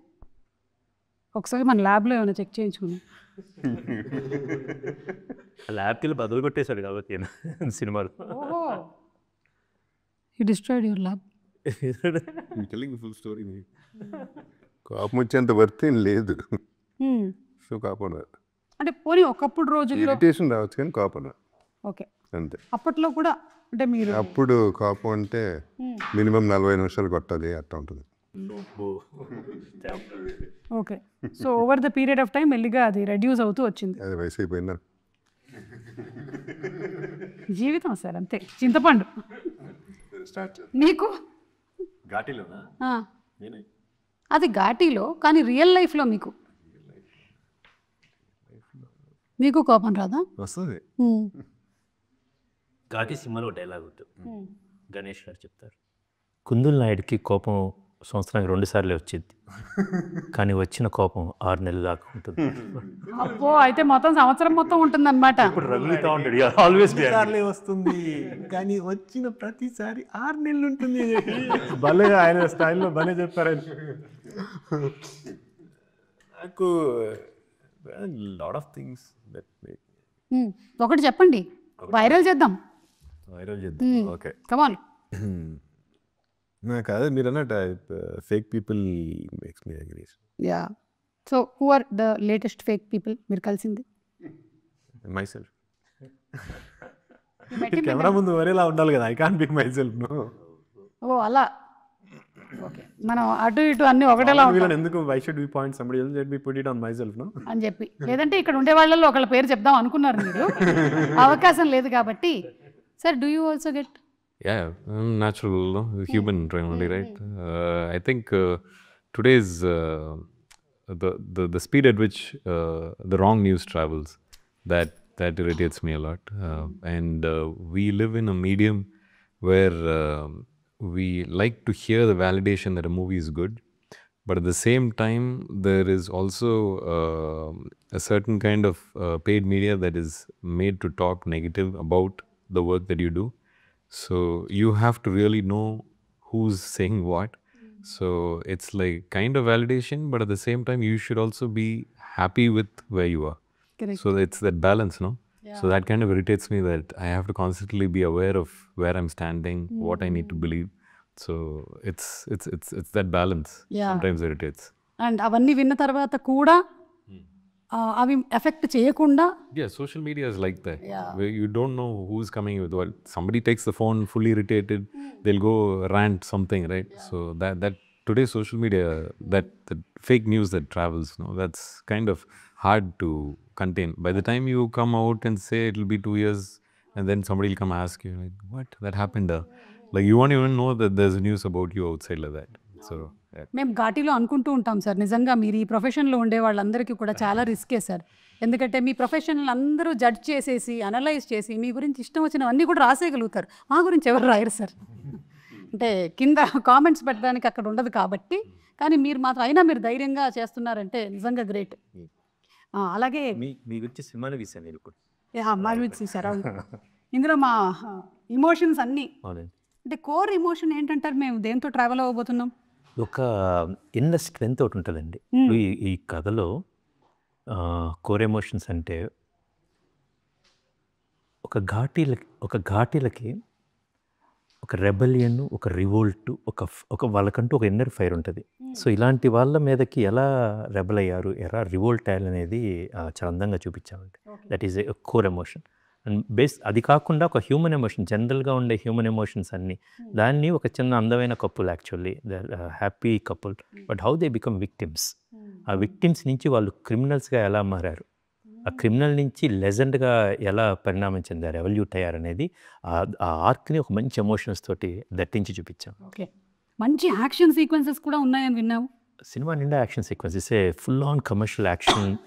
ఒకసారి మన ల్యాబ్లో ఏమైనా చెక్ చేయించుకున్నాం. ల్యాబ్కి బదులు కొట్టేశాడు కాబట్టి సినిమాలు. ఓహో, you destroyed your lab. Full story. కోపం వచ్చేంత వర్త్ ఏం లేదు. సో కోపం రాదు. అంటే పోనీ ఒకప్పుడు రోజుల్లో ఇరిటేషన్ రావచ్చు కానీ కోపం రాదు. ఓకే, అంతే. అప్పట్లో కూడా అంటే మీరు అప్పుడు కోపం అంటే మినిమం 40 నిమిషాలు కొట్టాలి అట్లా ఉంటుంది. Okay, so over the period of time మెల్లిగా అది రెడ్యూస్ అవుతూ వచ్చింది. అది వయసు అయిపోయిందా? జీవితం సార్ అంతే, చింతపండు. మీకు ఘాటీలోనా? అది ఘాటీలో, కానీ రియల్ లైఫ్లో మీకు కోపం రాదా? వస్తుంది. ఘాటీ సినిమాలో డైలాగ్ ఉంటుంది, గణేష్ గారు చెప్తారు, కుందుల్ నాయుడికి కోపం సంవత్సరానికి 2 సార్లే వచ్చింది, కానీ వచ్చిన కోపం 6 నెలలు దాకా ఉంటుంది. అబ్బో, అయితే మొత్తం సంవత్సరం మొత్తం ఉంటుంది అనమాట. రగులుతా ఉంటాడు, ఆల్వేస్ సార్లే వస్తుంది కానీ వచ్చిన ప్రతిసారి 6 నెలలు ఉంటుంది. భలే ఆయన స్టైల్లో భలే చెప్పారు. నాకు లాట్ ఆఫ్ థింగ్స్ దట్ ఒకటి చెప్పండి, వైరల్ చేద్దాం. వైరల్ చేద్దాం. Okay, come on. నాకు అదే మీరు అన్నట్టు fake people makes me angry. Ya, so who are the latest fake people మీరు కలిసింది? Myself. కెమెరా ముందు వరేలా ఉండాలి కదా, I can't pick myself. ఓ అలా, ఓకే, మనం అటు ఇటు అన్ని ఒకటేలా ఉంటాం ఎందుకు why should we point somebody else, let me put it on myself no అని చెప్పి. లేదంటే ఇక్కడ ఉండే వాళ్ళలో ఒకళ్ళ పేరు చెప్దాం అనుకున్నారు మీరు, అవకాశం లేదు కాబట్టి. Sir, do you also get? Yeah, natural, no? Human only, right? I think today's the speed at which the wrong news travels, that irritates me a lot. And we live in a medium where we like to hear the validation that a movie is good, but at the same time, there is also a certain kind of paid media that is made to talk negative about the work that you do. So you have to really know who's saying what. So it's like kind of validation, but at the same time, you should also be happy with where you are. Correct. So it's that balance, no? Yeah. So that kind of irritates me, that I have to constantly be aware of where I'm standing, what I need to believe. So it's that balance. Yeah. Sometimes irritates. And అవన్నీ విన్న తర్వాత కూడా అవి effect చేయకుండా. Yeah, social media is like that. Yeah. Where you don't know who's coming with what. Somebody takes the phone fully irritated, they'll go rant something, right? Yeah. So that today's social media, that fake news that travels, no, that's kind of hard to contain. By the time you come out and say it'll be 2 years, and then somebody will come ask you, like, what? That happened? Like, you won't even know that there's news about you outside like that. So మేము ఘాటీలో అనుకుంటూ ఉంటాం sir, నిజంగా మీరు ఈ ప్రొఫెషన్లో ఉండే వాళ్ళందరికీ కూడా చాలా రిస్కే సార్. ఎందుకంటే మీ ప్రొఫెషనల్ అందరూ జడ్జ్ చేసేసి అనలైజ్ చేసి మీ గురించి ఇష్టం వచ్చినవన్నీ కూడా రాసేయగలుగుతారు. మా గురించి ఎవరు రాయరు సార్. అంటే కింద కామెంట్స్ పెట్టడానికి అక్కడ ఉండదు కాబట్టి. కానీ మీరు మాత్రం అయినా మీరు ధైర్యంగా చేస్తున్నారంటే నిజంగా గ్రేట్. అలాగే మీ గురించి సినిమాలు తీసాను నేను కూడా. మా గురించి సార్, ఇందులో మా ఇమోషన్స్ అన్నీ అంటే కోర్ ఎమోషన్ ఏంటంటారు? మేము దేంతో ట్రావెల్ అవ్వబోతున్నాం? ఒక ఇన్నర్ స్ట్రెంత్ ఒకటి ఉంటుందండి. ఇప్పుడు ఈ కథలో కోర్ ఎమోషన్స్ అంటే ఒక ఘాటీలకి ఒక రెబలియన్, ఒక రివోల్ట్, ఒక వాళ్ళకంటూ ఒక ఇన్నర్ ఫైర్ ఉంటుంది. సో ఇలాంటి వాళ్ళ మీదకి ఎలా రెబల్ అయ్యారు, ఎలా రివోల్ట్ అయ్యారు అనేది చాలా అందంగా చూపించామండి. That is a core emotion. And అది కాకుండా ఒక హ్యూమన్ ఎమోషన్, జనరల్గా ఉండే హ్యూమన్ ఎమోషన్స్ అన్నీ, దాన్ని ఒక చిన్న అందమైన couple, actually the happy couple, but how they become victims. ఆ విక్టిమ్స్ నుంచి వాళ్ళు క్రిమినల్స్గా ఎలా మారారు, ఆ క్రిమినల్ నుంచి లెజెండ్గా ఎలా పరిణామం చెందారు, ఎవల్యూట్ అయ్యారు అనేది ఆ ఆర్క్ని ఒక మంచి ఎమోషన్స్ తోటి దట్టించి చూపించాం. ఓకే, మంచి యాక్షన్ సీక్వెన్సెస్ కూడా ఉన్నాయని విన్నాము. సినిమా నిండా action sequence, is a full on commercial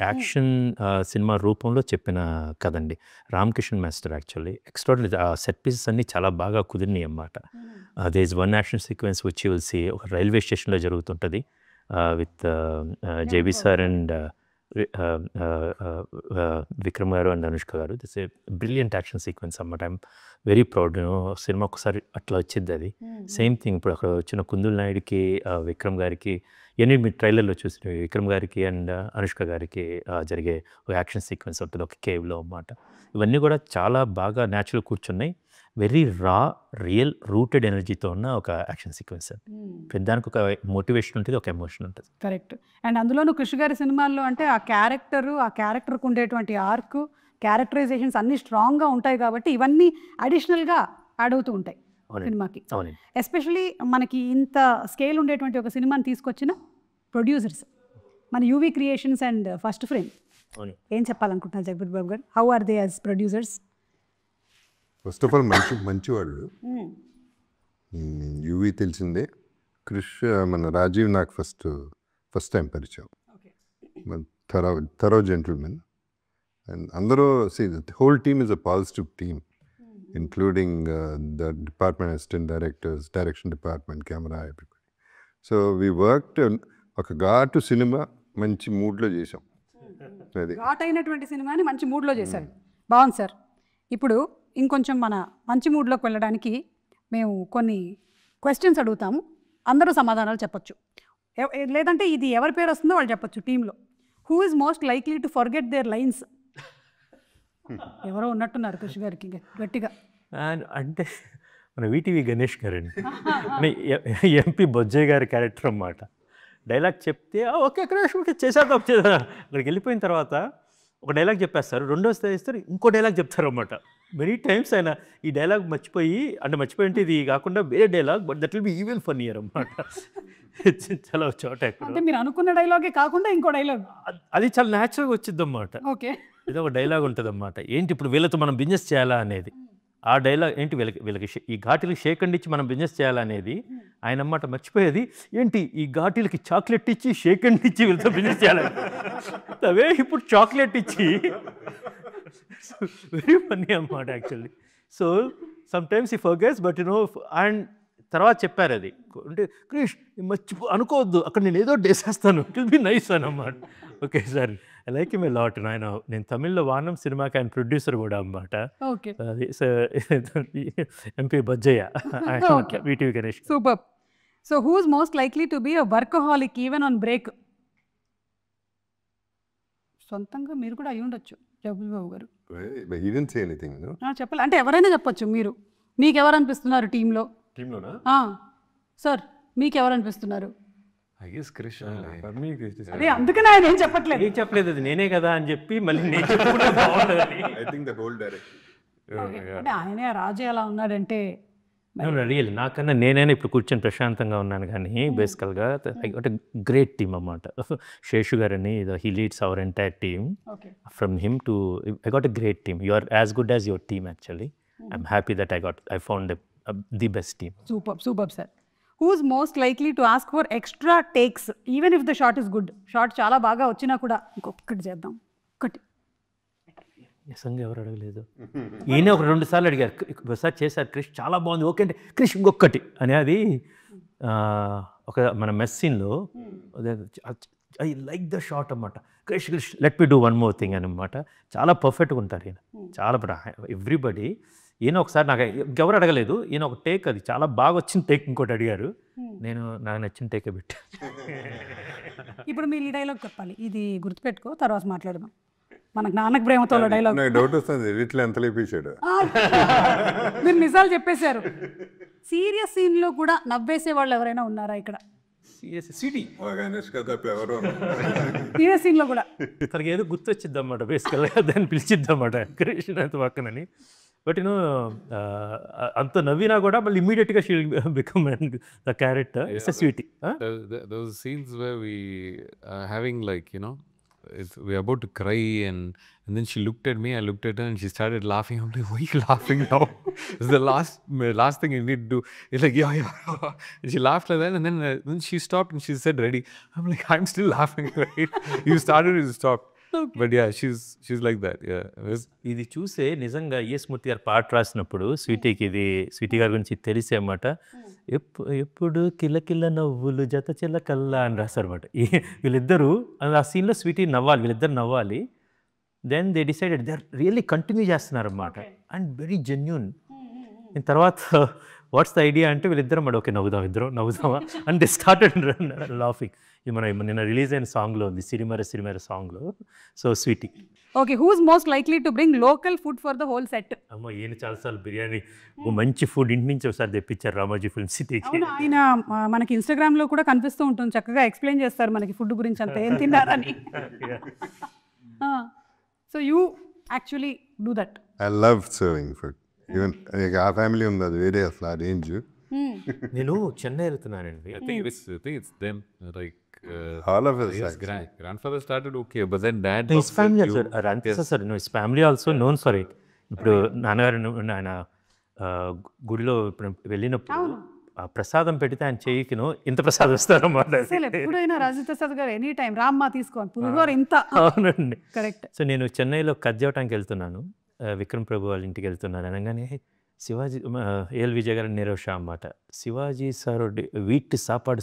action సినిమా రూపంలో చెప్పిన కదండి. Ram Kishan master actually extraordinary. ఆ సెట్ పీసెస్ అన్నీ చాలా బాగా కుదిరినాయి అన్నమాట. There is one action sequence which you will see, ఒక రైల్వే స్టేషన్లో జరుగుతుంటుంది with JB sir and Vikram గారు అండ్ అనుష్క గారు. This a brilliant action sequence అన్నమాట. I'm very proud. సినిమా ఒకసారి అట్లా వచ్చింది అది. సేమ్ థింగ్ ఇప్పుడు అక్కడ వచ్చిన కుందుల్ నాయుడికి విక్రమ్ గారికి ఇవన్నీ మీరు ట్రైలర్లో చూసి విక్రమ్ గారికి అండ్ అనుష్క గారికి జరిగే ఒక యాక్షన్ సీక్వెన్స్ ఉంటుంది ఒక కేవ్లో అన్నమాట. ఇవన్నీ కూడా చాలా బాగా న్యాచురల్ కూర్చున్నాయి. వెరీ రా రియల్ రూటెడ్ ఎనర్జీతో ఉన్న ఒక యాక్షన్ సీక్వెన్స్. దానికి ఒక మోటివేషన్ ఉంటుంది, ఒక ఎమోషన్ ఉంటుంది. కరెక్ట్. అండ్ అందులోనూ కృషి గారి సినిమాల్లో అంటే ఆ క్యారెక్టర్కు ఉండేటువంటి ఆర్క్, క్యారెక్టరైజేషన్స్ అన్నీ స్ట్రాంగ్గా ఉంటాయి కాబట్టి ఇవన్నీ అడిషనల్గా యాడ్ అవుతూ ఉంటాయి సినిమాకి. అవునండి. ఎస్పెషలీ మనకి ఇంత స్కేల్ ఉండేటువంటి ఒక సినిమాని తీసుకొచ్చిన ప్రొడ్యూసర్స్ మన UV creations and first frame. ఏం చెప్పాలనుకుంటున్నారు జగపతి బాబు గారు? How are they as producers? First of all మంచి వాళ్ళు. యూవీ తెలిసిందే. క్రిష్ మన రాజీవ్ నాకు ఫస్ట్ టైం పరిచయం. Thorough gentlemen. అండ్ అందరూ whole team is a positive team, including the department assistant directors, direction department, camera, everybody. So we worked ఒక ఘాటు cinema మంచి మూడ్లో చేసాం. అది ఘాట్ అయినటువంటి సినిమాని మంచి మూడ్లో చేశారు. బాగుంది సార్. ఇప్పుడు ఇంకొంచెం మన మంచి మూడ్లోకి వెళ్ళడానికి మేము కొన్ని క్వశ్చన్స్ అడుగుతాము. అందరూ సమాధానాలు చెప్పొచ్చు, లేదంటే ఇది ఎవరి పేరు వస్తుందో వాళ్ళు చెప్పొచ్చు టీంలో. Who is most likely to forget their lines? ఎవరో ఉన్నట్టున్నారు కృషి గారికి గట్టిగా. అంటే మన వీటీవీ గణేష్ గారండి, ఎంపీ బొజ్జయ్య గారి క్యారెక్టర్ అన్నమాట. డైలాగ్ చెప్తే ఓకే క్రేష్ చేసేద్దాం, అక్కడికి వెళ్ళిపోయిన తర్వాత ఒక డైలాగ్ చెప్పేస్తారు, రెండోసారి ఇస్తారు ఇంకో డైలాగ్ చెప్తారు అన్నమాట. మెనీ టైమ్స్ ఆయన ఈ డైలాగ్ మర్చిపోయి అంటే ఇది కాకుండా వేరే dialogue, but that will be even funnier అన్నమాట. చాలా చోట అంటే మీరు అనుకున్న డైలాగే కాకుండా ఇంకో డైలాగ్ అది చాలా న్యాచురల్గా వచ్చింది అన్నమాట. ఓకే, ఇది ఒక డైలాగ్ ఉంటుంది అన్నమాట. ఏంటి ఇప్పుడు వీళ్ళతో మనం బిజినెస్ చేయాలా అనేది. ఆ డైలాగ్ ఏంటి వీళ్ళకి ఈ ఘాటీలకి షేక్ అండ్ ఇచ్చి మనం బిజినెస్ చేయాలనేది ఆయన అన్నమాట. మర్చిపోయేది ఏంటి ఈ ఘాటీలకి చాక్లెట్ ఇచ్చి షేక్ అండ్ ఇచ్చి వీళ్ళతో బిజినెస్ చేయాలని. అవే ఇప్పుడు చాక్లెట్ ఇచ్చి వెరీ ఫన్నీ అన్నమాట యాక్చువల్లీ. సో సమ్టైమ్స్ ఈ ఫర్గెట్స్ బట్ అండ్ తర్వాత చెప్పారు అది అంటే క్రిష్ అనుకోవద్దు, అక్కడ నేను ఏదో వేసేస్తాను, ఇట్ విల్ బి నైస్ అన్నమాట. Okay sir, I like him a lot. నేను తమిళ్లో వానం సినిమాకి ఆయన ప్రొడ్యూసర్ కూడా అన్నమాట. అది MP Bojjaiah, VTV Ganesh. Super. So who is most likely to be a workaholic even on break? సొంతంగా మీరు కూడా అయి ఉండొచ్చు జగపతి బాబు గారు. చెప్పాలి అంటే ఎవరైనా చెప్పొచ్చు. మీకు ఎవరు అనిపిస్తున్నారు టీంలో? సార్ మీకు ఎవరు అనిపిస్తున్నారు? అదే అందుకనే ఆయన ఏం చెప్పట్లేదు. అది నేనే కదా అని చెప్పి మళ్ళీ నేను చెప్పుకుంటే బాగుండదని. అంటే ఆయనే రాజు ఎలా ఉన్నాడంటే రియల్ నాకన్నా నేనైనా ఇప్పుడు కూర్చొని ప్రశాంతంగా ఉన్నాను. కానీ బేసికల్గా I got a great team అన్నమాట. శేషు గారని he leads our entire team. From him to I got a great team. You are as good as your team actually. I'm happy that I found the best team. Super sir. Who is most likely to ask for extra takes even if the shot is good? Shot చాలా బాగా వచ్చినా కూడా ఇంకొకటి చేద్దాం, ఒకటి. నిజంగా ఎవరు అడగలేదు. ఈయన ఒక 2 సార్లు అడిగారు, ఒకసారి చేశారు క్రిష్ చాలా బాగుంది, ఓకే అంటే క్రిష్ ఇంకొకటి అని. అది ఒక మన మెస్ సీన్లో ఐ లైక్ ద షాట్ అన్నమాట. Krish let me do one more thing అనమాట. చాలా పర్ఫెక్ట్గా ఉంటారు ఈయన, చాలా ఎవ్రీబడి. ఈయన ఒకసారి నాకు ఎవరు అడగలేదు, ఈయన ఒక టేక్ అది చాలా బాగా వచ్చిన టేక్ ఇంకోటి అడిగారు, నేను నాకు నచ్చిన టేకే పెట్టా. ఇప్పుడు మీరు ఈ డైలాగ్ చెప్పాలి, ఇది గుర్తుపెట్టుకో, తర్వాత మాట్లాడదాం. మనకు నాన్నకు ప్రేమతో డైలాగ్. డౌట్ వస్తుంది ఎడిట్లో ఎంత లేపించాడు. మీరు నిజాలు చెప్పేశారు. సీరియస్ సీన్లో కూడా నవ్వేసే వాళ్ళు ఎవరైనా ఉన్నారా ఇక్కడ? సీరియస్ సీన్లో కూడా తనకి ఏదో గుర్తొచ్చిద్ది అన్నమాట. బేసికల్గా దాన్ని పిలిచిద్ది అన్నమాట కృష్ణ పక్కనని. బట్ అంత నవ్వినా కూడా మళ్ళీ ఇమ్మీడియట్గా she will become the character. It's a Sweety. Those scenes where we having we're about to cry and then she looked at me, I looked at her and she started laughing. I'm like, why are you laughing now? It's the last thing you need to do. It's like, yeah. And she laughed like that and then she stopped and she said, ready. I'm like, I'm still laughing, right? You started, you stopped. But yeah, she's like that. Yeah. ఇది చూసే నిజంగా ES మూర్తి గారు పాట రాసినప్పుడు స్వీటీకి ఇది Sweety గారి గురించి తెలిసే అన్నమాట. ఎప్పుడు కిలకిల నవ్వులు జత చిలకల్లా అని రాశారన్నమాట. వీళ్ళిద్దరూ ఆ సీన్లో స్వీటీ నవ్వాలి, వీళ్ళిద్దరు నవ్వాలి. Then they decided they are really continue చేస్తున్నారన్నమాట అండ్ వెరీ జెన్యూన్. తర్వాత వాట్స్ ద ఐడియా అంటే వీళ్ళిద్దరం మరి ఓకే నవ్వుదామా అండ్ దే స్టార్టెడ్ లాఫింగ్. ఇది మన నిన్న రిలీజ్ అయిన సాంగ్లో ఉంది, సిరిమర సాంగ్లో. So Sweety. Okay, who's most likely to bring local food for the whole set? అమ్మ ఈయన చాలాసార్లు బిర్యానీ మంచి ఫుడ్ ఇంటి నుంచి ఒకసారి తెప్పించారు రామోజీ ఫిల్మ్ సిటీకి. ఆయన మనకి ఇన్స్టాగ్రామ్లో కూడా కనిపిస్తూ ఉంటుంది, చక్కగా ఎక్స్ప్లెయిన్ చేస్తారు మనకి ఫుడ్ గురించి అంతా ఏం తిన్నారని. So you actually do that. I love serving food. Even ఆ ఫ్యామిలీ ఉంది, అది వేరే అసలు ఆ రేంజ్. నేను చెన్నై వెళ్తున్నానండి. I think it's them. Like All of us. yes, grandfather started okay, but then dad. His family also Ranjith sir his family also known for it. ఇప్పుడు నాన్నగారు ఆయన గుడిలో ఇప్పుడు వెళ్ళినప్పుడు ఆ ప్రసాదం పెడితే ఆయన చేయికిను ఇంత ప్రసాదం ఇస్తారన్నమాట. ఎప్పుడైనా రాజేంద్ర ప్రసాద్ గారు ఎనీ టైం రామ్మా తీసుకోండి పులిహోర ఇంత. అవునండి, కరెక్ట్. సో నేను చెన్నైలో కజ్జవటానికి వెళ్తున్నాను, విక్రమ్ ప్రభు వాళ్ళ ఇంటికి వెళ్తున్నాను. అనగానే శివాజీ ఏఎల్ విజయ్ గారు నీరవ్ షా అన్నమాట. శివాజీ సార్ వీట్ సాపాడు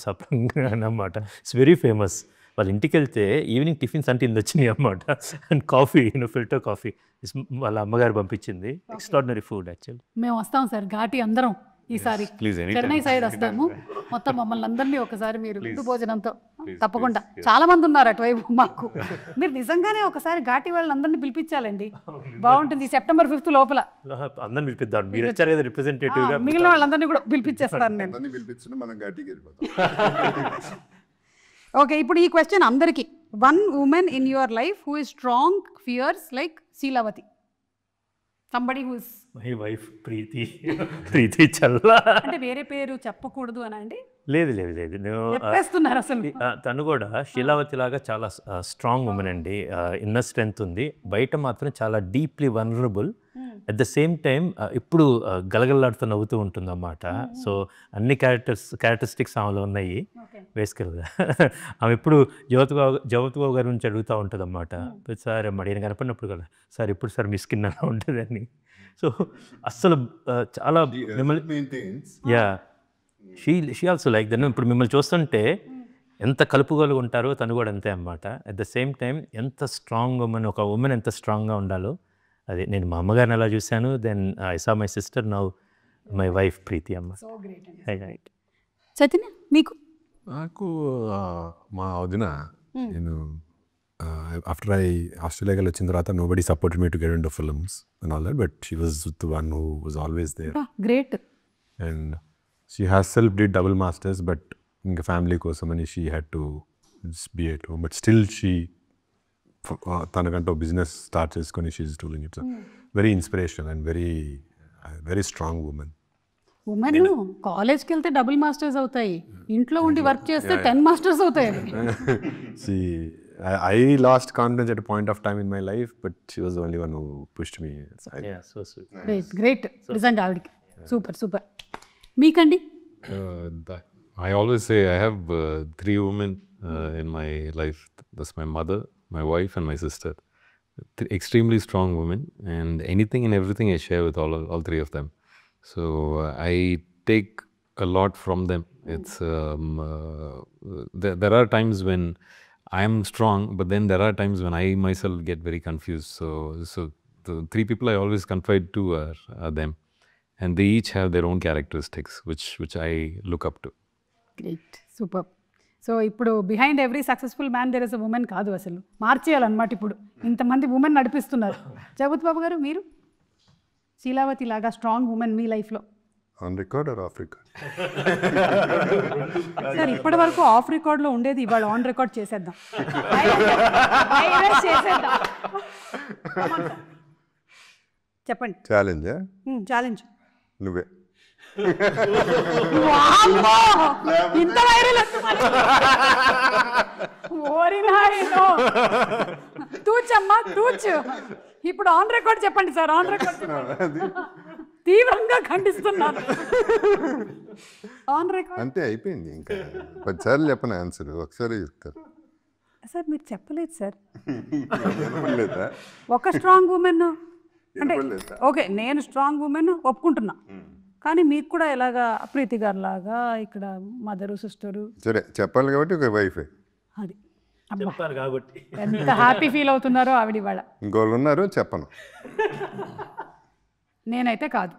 అన్నమాట. It's very famous. వాళ్ళ ఇంటికి వెళ్తే ఈవినింగ్ టిఫిన్స్ అంటే ఇందు వచ్చినాయి అన్నమాట. అండ్ కాఫీ, ఫిల్టర్ కాఫీ వాళ్ళ అమ్మగారు పంపించింది. Extraordinary food actually. మేము వస్తాం సార్ ఘాటి అందరం ఈసారి. Please, anytime. చెన్నై సైడ్ వస్తాము. మొత్తం మమ్మల్ని అందరినీ ఒకసారి మీరు ఇంటి భోజనంతో తప్పకుండా. చాలా మంది ఉన్నారు అటువైపు మాకు. మీరు నిజంగానే ఒకసారి ఘాటి వాళ్ళందరినీ పిలిపించాలండి, బాగుంటుంది. September 5th లోపల అందరిని పిలిపిద్దాం. మీరు వచ్చారు కదా రిప్రజెంటేటివ్గా, మిగిలిన వాళ్ళందరినీ కూడా పిలిపించేస్తాను నేను. పిలిపించిన మనం గట్టికి వెళ్ళిపోతాం. ఓకే, ఇప్పుడు ఈ క్వశ్చన్ అందరికీ. One women in your life who is strong fierce like Sheelavathi. Somebody who is my wife Preethi Challa. అంటే వేరే పేరు చెప్పకూడదు అని అండి? లేదు చెప్పేస్తున్నారు అసలు. తను కూడా శీలావతి లాగా చాలా స్ట్రాంగ్ ఉమెన్ అండి. ఇన్నర్ స్ట్రెంగ్త్ ఉంది, బయట మాత్రం చాలా deeply vulnerable. At the same time ఇప్పుడు గలగలలాడుతూ నవ్వుతూ ఉంటుంది అన్నమాట. సో అన్ని క్యారెక్టరిస్టిక్స్ ఆమెలో ఉన్నాయి బేసికల్గా. ఆమె ఎప్పుడు జ్యోతిబాబు గారి నుంచి అడుగుతూ ఉంటుంది అన్నమాట. సార్ మడిని కనపడినప్పుడు కదా, సార్ ఇప్పుడు సార్ మీ స్కిన్ అలా ఉంటుందని. సో అస్సలు చాలా మిమ్మల్ని షీ ఆల్సో లైక్ దెన్. ఇప్పుడు మిమ్మల్ని చూస్తుంటే ఎంత కలుపుగోలుగా ఉంటారో తను కూడా అంతే అన్నమాట. అట్ ద సేమ్ టైం ఎంత స్ట్రాంగ్ ఉమెన్, ఒక ఉమెన్ ఎంత స్ట్రాంగ్గా ఉండాలో అది నేను మా అమ్మగారిని అలా చూశాను. Then I saw my sister, now my wife Preethi అమ్మ. చైతన్య మీకు? నాకు మా వదిన, నేను ఆఫ్టర్ ఆస్ట్రేలియాకి వచ్చిన తర్వాత nobody supported me to get into films and all that, but she was the one who was always there. Great. And she has self did double masters, but ఇంకా ఫ్యామిలీ కోసం అని she had to be at home. But still she తనకంటూ business start చేసుకొని she is doing it. Very inspirational and very strong women. Women కాలేజ్కి వెళ్తే double masters అవుతాయి, ఇంట్లో ఉండి వర్క్ చేస్తే 10 మాస్టర్స్ అవుతాయి. I lost confidence at a point of time in my life, but she was the only one who pushed me aside. Yeah, so sweet. Great. నిజంగా ఆవిడకి super. మీకండి? I always say I have 3 women in my life. That's my mother, my wife, and my sister. Extremely strong women, and anything and everything I share with all 3 of them. So I take a lot from them. It's there are times when I am strong, but then there are times when I myself get very confused. So the 3 people I always confide to are them, and they each have their own characteristics, which I look up to. Great, super. So ఇప్పుడు behind every successful man there is a woman కాదు, అసలు మార్చేయాలన్నమాట. ఇప్పుడు ఇంతమంది women నడిపిస్తున్నారు. జగత్ బాబు గారు, మీరు శీలావతి లాగా స్ట్రాంగ్ ఉమెన్ మీ లైఫ్లో? On record or of record? Sir ఇప్పటి వరకు ఆఫ్ రికార్డ్లో ఉండేది, ఇవాళ ఆన్ రికార్డ్ చేసేద్దాం. చెప్పండి. ఛాలెంజ్ నువ్వే. ఇంత వైరల్ తూచమ్మా తూచు. ఇప్పుడు ఆన్ రికార్డ్ చెప్పండి సార్. ఆన్ రికార్డ్ తీవ్రంగా ఖండిస్తున్నాను. ఆన్ రికార్డ్ అంతే అయిపోయింది. ఇంకా 10 సార్లు చెప్పను ఆన్సర్, ఒకసారి చెప్తారు. సార్ మీరు చెప్పలేదు సార్. వినపడలేదా? ఒక స్ట్రాంగ్ ఉమెన్ అంటే వినపడలేదా? ఓకే, నేను స్ట్రాంగ్ ఉమెన్ ఒప్పుకుంటున్నా, కానీ మీకు కూడా ఎలాగా ప్రీతి గారు లాగా ఇక్కడ మదరు సిస్టరు సరే చెప్పాలి కాబట్టి ఒక వైఫే. అది చెప్పాలి కాబట్టి ఎంత హ్యాపీ ఫీల్ అవుతున్నారో ఆవిడ ఇవాళ. ఇంకోళ్ళు ఉన్నారు చెప్పను. నేనైతే కాదు.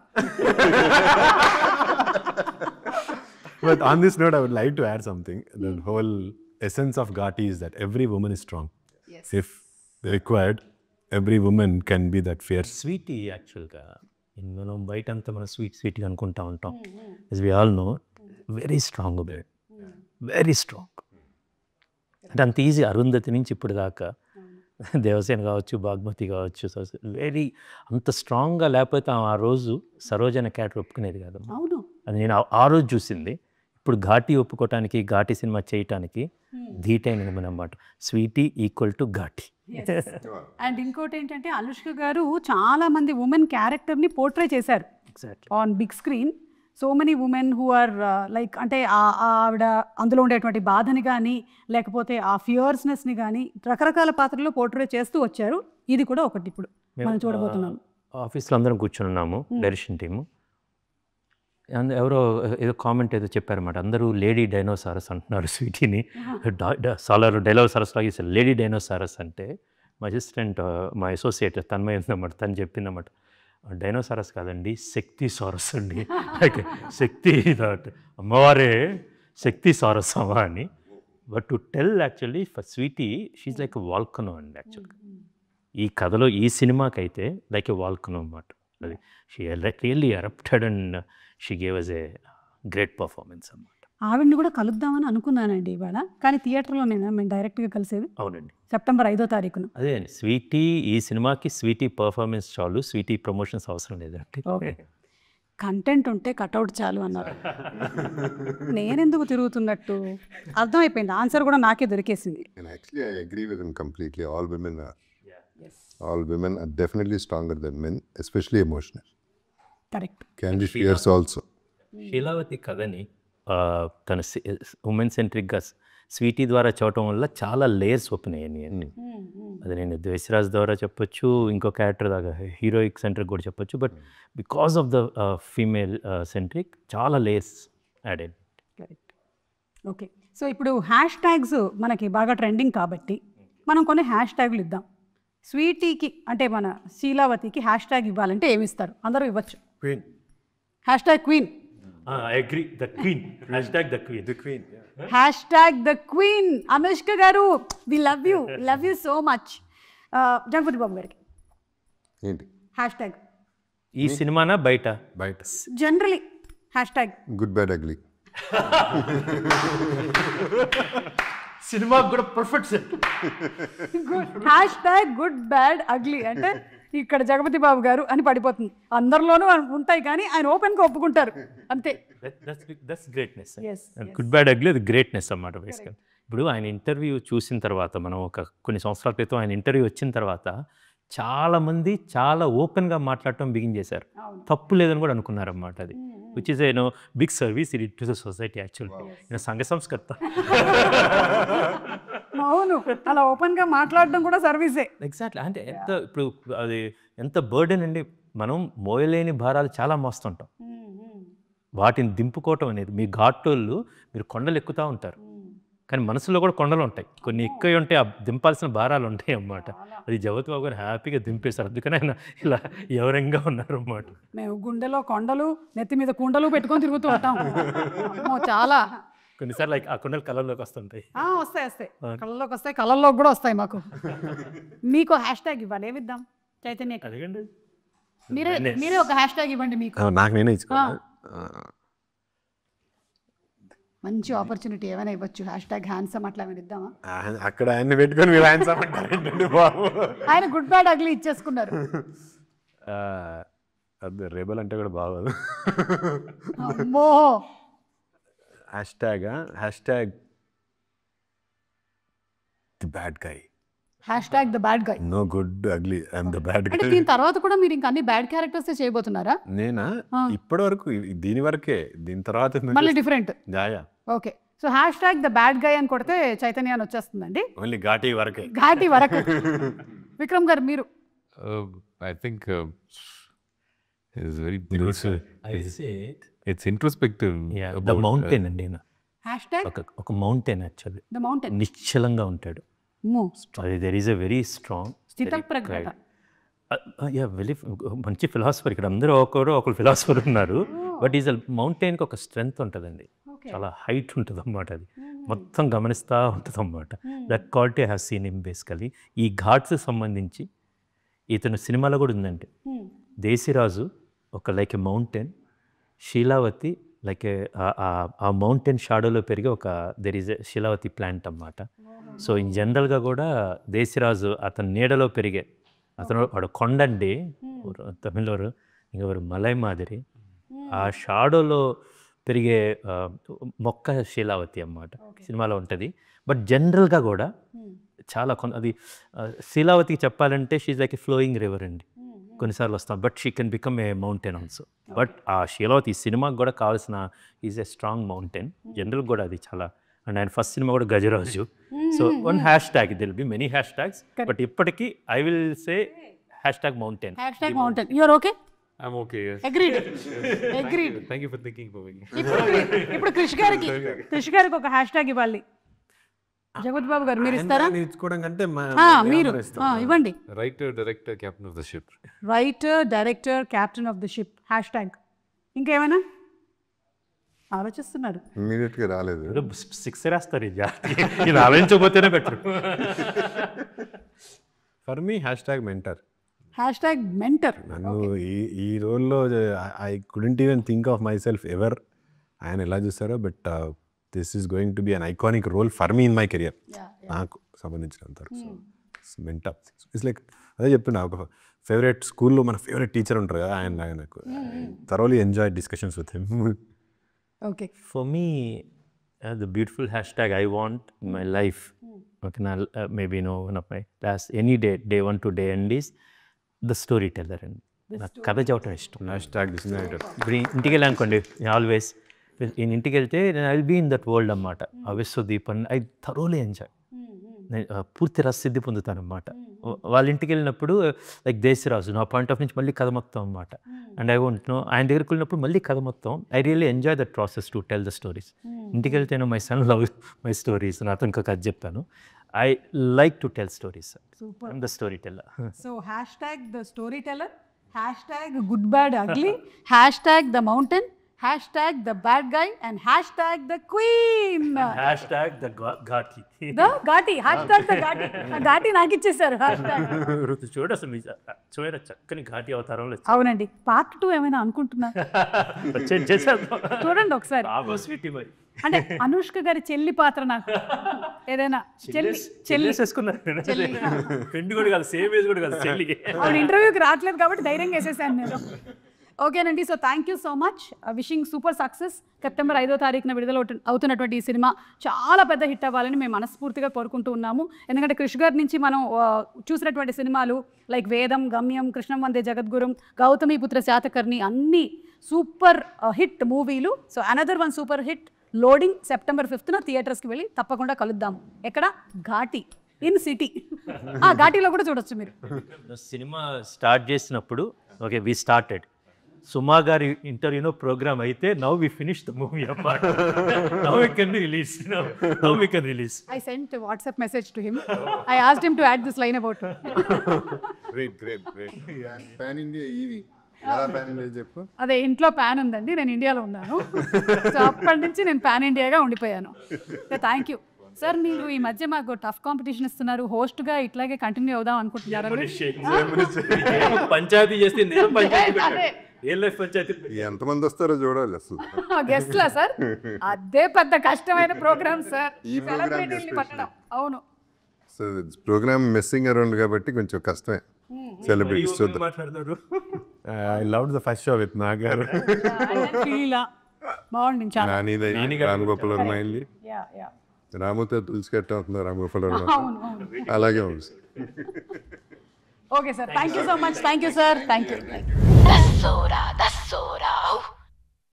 But on this note, I would like to add something. The whole essence of Ghati is that every woman is strong. If required, every woman can be that fierce. Sweety యాక్చువల్గా మనం బయట అంతా మనం స్వీట్ అనుకుంటా ఉంటాం. as we all know, very strong bed, very strong. అంటే అంత easy Arundhati నుంచి ఇప్పుడు దాకా దేవసేన కావచ్చు, బాగ్మతి కావచ్చు, వెరీ అంత స్ట్రాంగ్గా లేకపోతే ఆ రోజు సరోజన క్యారెక్టర్ ఒప్పుకునేది కాదు. అవును, అది నేను ఆ రోజు చూసింది. ఇప్పుడు ఘాటి ఒప్పుకోవటానికి, ఘాటి సినిమా చేయటానికి ధీటైన అన్నమాట. Sweety equal to Ghaati. And ఇంకోటి ఏంటంటే అనుష్క గారు చాలా మంది ఉమెన్ క్యారెక్టర్ని పోర్ట్రే చేశారు exactly. On big screen. So many women who are like అంటే ఆవిడ అందులో ఉండేటువంటి బాధని కానీ లేకపోతే ఆ ఫియర్స్నెస్ని కానీ రకరకాల పాత్రల్లో పోర్ట్రే చేస్తూ వచ్చారు. ఇది కూడా ఒకటి ఇప్పుడు మనం చూడబోతున్నాం. ఆఫీస్లో అందరం కూర్చొని ఉన్నాము, డైరెక్షన్ టీము. ఎవరో ఏదో కామెంట్ ఏదో చెప్పారన్నమాట, అందరూ లేడీ డైనోసారస్ అంటున్నారు స్వీటీని. సాలర్ డైనోసారస్ లాగా ఇస్తారు లేడీ డైనోసారస్ అంటే. మా అసిస్టెంట్ మా అసోసియేట్ తన్మయ ఉందన్నమాట, తను చెప్పిందన్నమాట, డైనోసారస్ కాదండి శక్తి సారస్ అండి. ఓకే, శక్తి అమ్మవారే శక్తి సారస్ అమ్మా అని. But to tell actually for Sweety she like a volcano అండి యాక్చువల్గా. ఈ కథలో ఈ సినిమాకైతే లైక్ ఎ వాల్కనో అన్నమాట. అది she really erupted and she gave us a great performance అన్నమాట. ఆవిడ్ని కూడా కలుద్దామని అనుకున్నానండి ఇవాళ, కానీ థియేటర్లో మేము డైరెక్ట్గా కలిసేది అవునండి, సెప్టెంబర్ 5వ తారీఖున. అదే అండి, స్వీటీ ఈ సినిమాకి స్వీటీ పర్ఫార్మెన్స్ చాలు, స్వీటీ ప్రమోషన్స్ అవసరం లేదండి. ఓకే, కంటెంట్ ఉంటే కట్అవుట్ చాలు అన్నారు. నేనెందుకు తిరుగుతున్నట్టు అర్థమైపోయింది, ఆన్సర్ కూడా నాకే దొరికేసింది. And actually, I agree with him completely. All women are definitely stronger than men, especially emotional. Correct. Can be fierce also. శీలావతి కథని తన ఉమెన్ సెంట్రిక్గా స్వీటీ ద్వారా చూడటం వల్ల చాలా లేయర్స్ ఓపెన్ అయ్యాయి అన్ని. అది నేను ద్వేషరాజ్ ద్వారా చెప్పొచ్చు, ఇంకో క్యారెక్టర్ దాకా హీరోయిక్ సెంట్రిక్ కూడా చెప్పొచ్చు. But because of the female centric చాలా లేయర్స్ యాడ్ అయ్యాయి. కరెక్ట్. ఓకే, సో ఇప్పుడు హ్యాష్ ట్యాగ్స్ మనకి బాగా ట్రెండింగ్ కాబట్టి మనం కొన్ని హ్యాష్ ట్యాగులు ఇద్దాం. స్వీటీకి అంటే మన శీలావతికి హ్యాష్ ట్యాగ్ ఇవ్వాలంటే ఏమి ఇస్తారు? అందరూ ఇవ్వచ్చు. Queen. Hashtag queen. I agree, the queen, hashtag the queen. The queen. Hashtag the queen. Anushka garu, we love you so much. Jagapathi Babu గారికి ఏంటి హ్యాష్ ట్యాగ్ ఈ సినిమానా బయట? బయట. Generally hashtag good bad ugly. సినిమాకి కూడా perfect set. Hashtag good bad ugly అంటే ఇక్కడ జగపతి బాబు గారు అని పడిపోతుంది. అందరిలోనూ ఉంటాయి కానీ ఆయన ఓపెన్గా ఒప్పుకుంటారు అంతే. That's greatness. Yes, good bad ugly అది గ్రేట్నెస్ అన్నమాట బేసిక్గా. ఇప్పుడు ఆయన ఇంటర్వ్యూ చూసిన తర్వాత, మనం కొన్ని సంవత్సరాల క్రితం ఆయన ఇంటర్వ్యూ వచ్చిన తర్వాత చాలామంది చాలా ఓపెన్గా మాట్లాడటం బిగిన్ చేశారు. తప్పు లేదని కూడా అనుకున్నారన్నమాట. అది which is a big service it to the society actually. సంఘ సంస్కర్త. అవును, అలా ఓపెన్గా మాట్లాడడం కూడా సర్వీసే. ఎగ్జాక్ట్లీ. అంటే ఇప్పుడు అది ఎంత బర్డెన్ అండి. మనం మోయలేని భారాలు చాలా మోస్తుంటాం. వాటిని దింపుకోవటం అనేది, మీ ఘాటోళ్ళు మీరు కొండలు ఎక్కుతూ ఉంటారు, కానీ మనసులో కూడా కొండలు ఉంటాయి. కొన్ని ఎక్కువ ఉంటాయి, ఆ దింపాల్సిన భారాలు ఉంటాయి అన్నమాట. అది జగపతి బాబు గారు హ్యాపీగా దింపేశారు. అందుకని ఆయన ఇలా ఎవరంగా ఉన్నారు అన్నమాట. మేము గుండెలో కొండలు, నెత్తి మీద కుండలు పెట్టుకొని తిరుగుతూ ఉంటాం. చాలా కొన్నిసార్లు ఆ కొండలు కళ్ళల్లోకి వస్తుంటాయి. వస్తాయి కళ్ళలోకి వస్తాయి, కళ్ళల్లోకి కూడా వస్తాయి మాకు. మీకు హ్యాష్ ట్యాగ్ ఇవ్వాలి, ఏమిద్దాం చైతన్య? అడగండి. మీరే ఒక హ్యాష్ ట్యాగ్ ఇవ్వండి. మీకు నాకు నేనే ఇచ్చుకోవాలి. మంచి ఆపర్చునిటీ ఏమైనా ఇవ్వచ్చు. హ్యాష్ ట్యాగ్ హ్యాండ్సమ్ అట్లా ఏమైనా ఇద్దామా? అక్కడ ఆయన్ని పెట్టుకొని మీరు హ్యాండ్సమ్ అంటారు బాబు. ఆయన గుడ్ బ్యాడ్ అగ్లీ ఇచ్చేసుకున్నారు. అది రేబల్ అంటే కూడా బాగోదు. అమ్మో. Hashtag the bad guy. Hashtag the bad guy. No good ugly, I'm the bad అంటే గై. దీని తర్వాత కూడా మీరు ఇంకా అన్ని బ్యాడ్ క్యారెక్టర్స్ నేనా? ఇప్పటి వరకు దీని వరకే, దీని తర్వాత మళ్ళీ డిఫరెంట్. జాయా. Okay, so #the bad guy అని కొడితే చైతన్య అని వచ్చేస్తుందండి. ఓన్లీ ఘాటీ వరకే. ఘాటి వరకు. విక్రమ్ గారు మీరు? I think it's very it's introspective. The mountain అండి. ఒక మౌంటైన్ యాక్చువల్లీ. ద మౌంటైన్ నిశ్చలంగా ఉంటాడు. There is a very strong స్థితప్రజ్ఞత. వెరీ మంచి ఫిలాసఫర్. ఇక్కడ అందరూ ఒకరు ఫిలాసఫర్ ఉన్నారు. బట్ ఈజ్ మౌంటైన్కి ఒక స్ట్రెంగ్త్ ఉంటుందండి. చాలా హైట్ ఉంటుంది అన్నమాట. అది మొత్తం గమనిస్తూ ఉంటుంది అన్నమాట. That quality have seen him basically. ఈ ఘాట్స్ సంబంధించి ఇతను సినిమాలో కూడా ఉందండి. దేశిరాజు ఒక లైక్ ఎ మౌంటైన్, శీలావతి లైక్ ఆ మౌంటైన్ షాడోలో పెరిగే ఒక దెర్ ఈజ్ ఎ శీలావతి ప్లాంట్ అన్నమాట. సో ఇన్ జనరల్గా కూడా దేశిరాజు అతని నీడలో పెరిగే వాడు కొండండి తమిళలో ఇంకెవరు మలై మాదిరి ఆ షాడోలో పెరిగే మొక్క శీలావతి అన్నమాట. సినిమాలో ఉంటుంది. బట్ జనరల్గా కూడా చాలా అది శీలావతికి చెప్పాలంటే she like a flowing river అండి. కొన్నిసార్లు వస్తాం. But she can become a mountain also. But ఆ శీలావతి సినిమాకి కూడా కావాల్సిన is a strong mountain. General కూడా అది చాలా. అండ్ ఆయన ఫస్ట్ సినిమా కూడా Gajaraju. So one #, there'll be many #, but ఇప్పటికీ I will say #mountain. Mountain. You're okay? I'm okay, yes. Agreed. Thank you for thinking for me. ఇప్పుడు కృష్ గారికి ఒక #, ఇవ్వాలి. జగత్ బాబు గారు మీరు ఇస్తారా? ఇచ్చుకోవడం కంటే మీరు ఇవ్వండి. Writer, director, captain of the ship. Writer, director, captain of the ship #. ఇంకేమైనా ఆలోచిస్తున్నారు? ఇమీడియట్గా రాలేదు. 6 రాస్తారు. ఇది ఆలోచించకపోతేనే better. For me #mentor. Mentor. నన్ను ఈ రోల్లో I couldn't even think of myself ever ఆయన ఎలా చూస్తారో. But this is going to be an iconic role for me in my career. నాకు సంబంధించినంత వరకు. సో మెంటర్ ఇట్స్ లైక్ అదే చెప్తున్నా. ఒక ఫేవరెట్ స్కూల్లో మన ఫేవరెట్ టీచర్ ఉంటారు కదా, ఆయన నాకు thoroughly enjoy discussions with him. Okay. For me the beautiful # I want in my life, okay, maybe one of my last any day 1 to day end is the storyteller. And నాకు కథ చెప్పడం ఇష్టం. ఇప్పుడు ఇంటికి వెళ్ళి అనుకోండి, ఆల్వేస్ నేను ఇంటికి వెళ్తే I will be in that world అన్నమాట. Vishwadeep and I thoroughly enjoy. నేను పూర్తి రససిద్ధి పొందుతాను అన్నమాట. వాళ్ళ ఇంటికి వెళ్ళినప్పుడు లైక్ దేశరాజు నా పాయింట్ ఆఫ్ నుంచి మళ్ళీ కథ మొత్తం అన్నమాట. అండ్ ఐ వాంట్ నో ఆయన దగ్గరికి వెళ్ళినప్పుడు మళ్ళీ కథ మొత్తం. I really enjoy that process to tell the stories. ఇంటికి వెళ్తేనో my son love my stories, నాతో ఇంకో కథ చెప్తాను. I like to tell stories. I'm the story teller. So #the story teller, #good bad ugly, #the mountain, #the bad guy, and #the queen. #the Ghaati. The Ghaati. #the Ghaati. Ghaati నాకు ఇచ్చేసారు. చూడ చక్కని ఘాటి అవతారంలో. అవునండి. పార్ట్ 2 ఏమైనా అనుకుంటున్నా? చూడండి ఒకసారి. అంటే అనుష్క గారి చెల్లి పాత్ర నాకు ఏదైనా చెల్లి ఫ్రెండ్ కూడా కాదు, సేమ్ ఏజ్ కూడా కాదు చెల్లి. అవును, ఇంటర్వ్యూకి రావట్లేదు కాబట్టి ధైర్యంగా వేసేసాను నేను. ఓకేనండి. So thank you so much. Wishing super success. September 5వ తారీఖున విడుదల అవుతున్నటువంటి ఈ సినిమా చాలా పెద్ద హిట్ అవ్వాలని మేము మనస్ఫూర్తిగా కోరుకుంటూ ఉన్నాము. ఎందుకంటే కృష్ గారి నుంచి మనం చూసినటువంటి సినిమాలు లైక్ వేదం, గమ్యం, కృష్ణం వందే జగద్గురం, గౌతమిపుత్ర శాతకర్ణి అన్నీ సూపర్ హిట్ మూవీలు. So another one super hit loading September 5న థియేటర్స్కి వెళ్ళి తప్పకుండా కలుద్దాము. ఎక్కడ? Ghaati in city. ఘాటీలో కూడా చూడొచ్చు మీరు. సినిమా స్టార్ట్ చేసినప్పుడు ఓకే వి స్టార్టెడ్ సుమా గారి ఇంటర్వ్యూనో ప్రోగ్రామ్ అయితే now we finish the movie అన్నమాట. Now we can release. I sent a WhatsApp message to him. I asked him to add this line about her. Great. Pan India EV. Pan India చెప్పు. అదే ఇంట్లో pan ఉందండి, నేను ఇండియాలో ఉన్నాను. So అప్పటి నుంచి నేను పాన్ ఇండియాగా ఉండిపోయాను. Thank you sir. మీరు ఈ మధ్య మాకు టఫ్ కాంపిటీషన్ ఇస్తున్నారు. హోస్ట్గా ఇట్లాగే కంటిన్యూ అవుదాం అనుకుంటున్నారా? పంచాయతీ చేస్తే ఎంతమంది వస్తారో చూడాలి అసలు. గెస్ట్లా సార్? అదే పెద్ద కష్టమైన ప్రోగ్రామ్ సార్, సెలబ్రిటీని పట్టడం. అవును. సో ప్రోగ్రామ్ మెస్సింగ్ అరౌండ్ కాబట్టి కొంచెం కష్టమే. సెలబ్రిటీస్ చూద్దాం. I loved the first show with నాగారు. బాగుంది. రామగోపాల్ వర్మ అయింది, రాముతో తులసి కట్ట అవుతుంది రామగోపాల్ వర్మ. అలాగే ఉంది. Okay sir, thank you so much. Thank you sir. Thank you.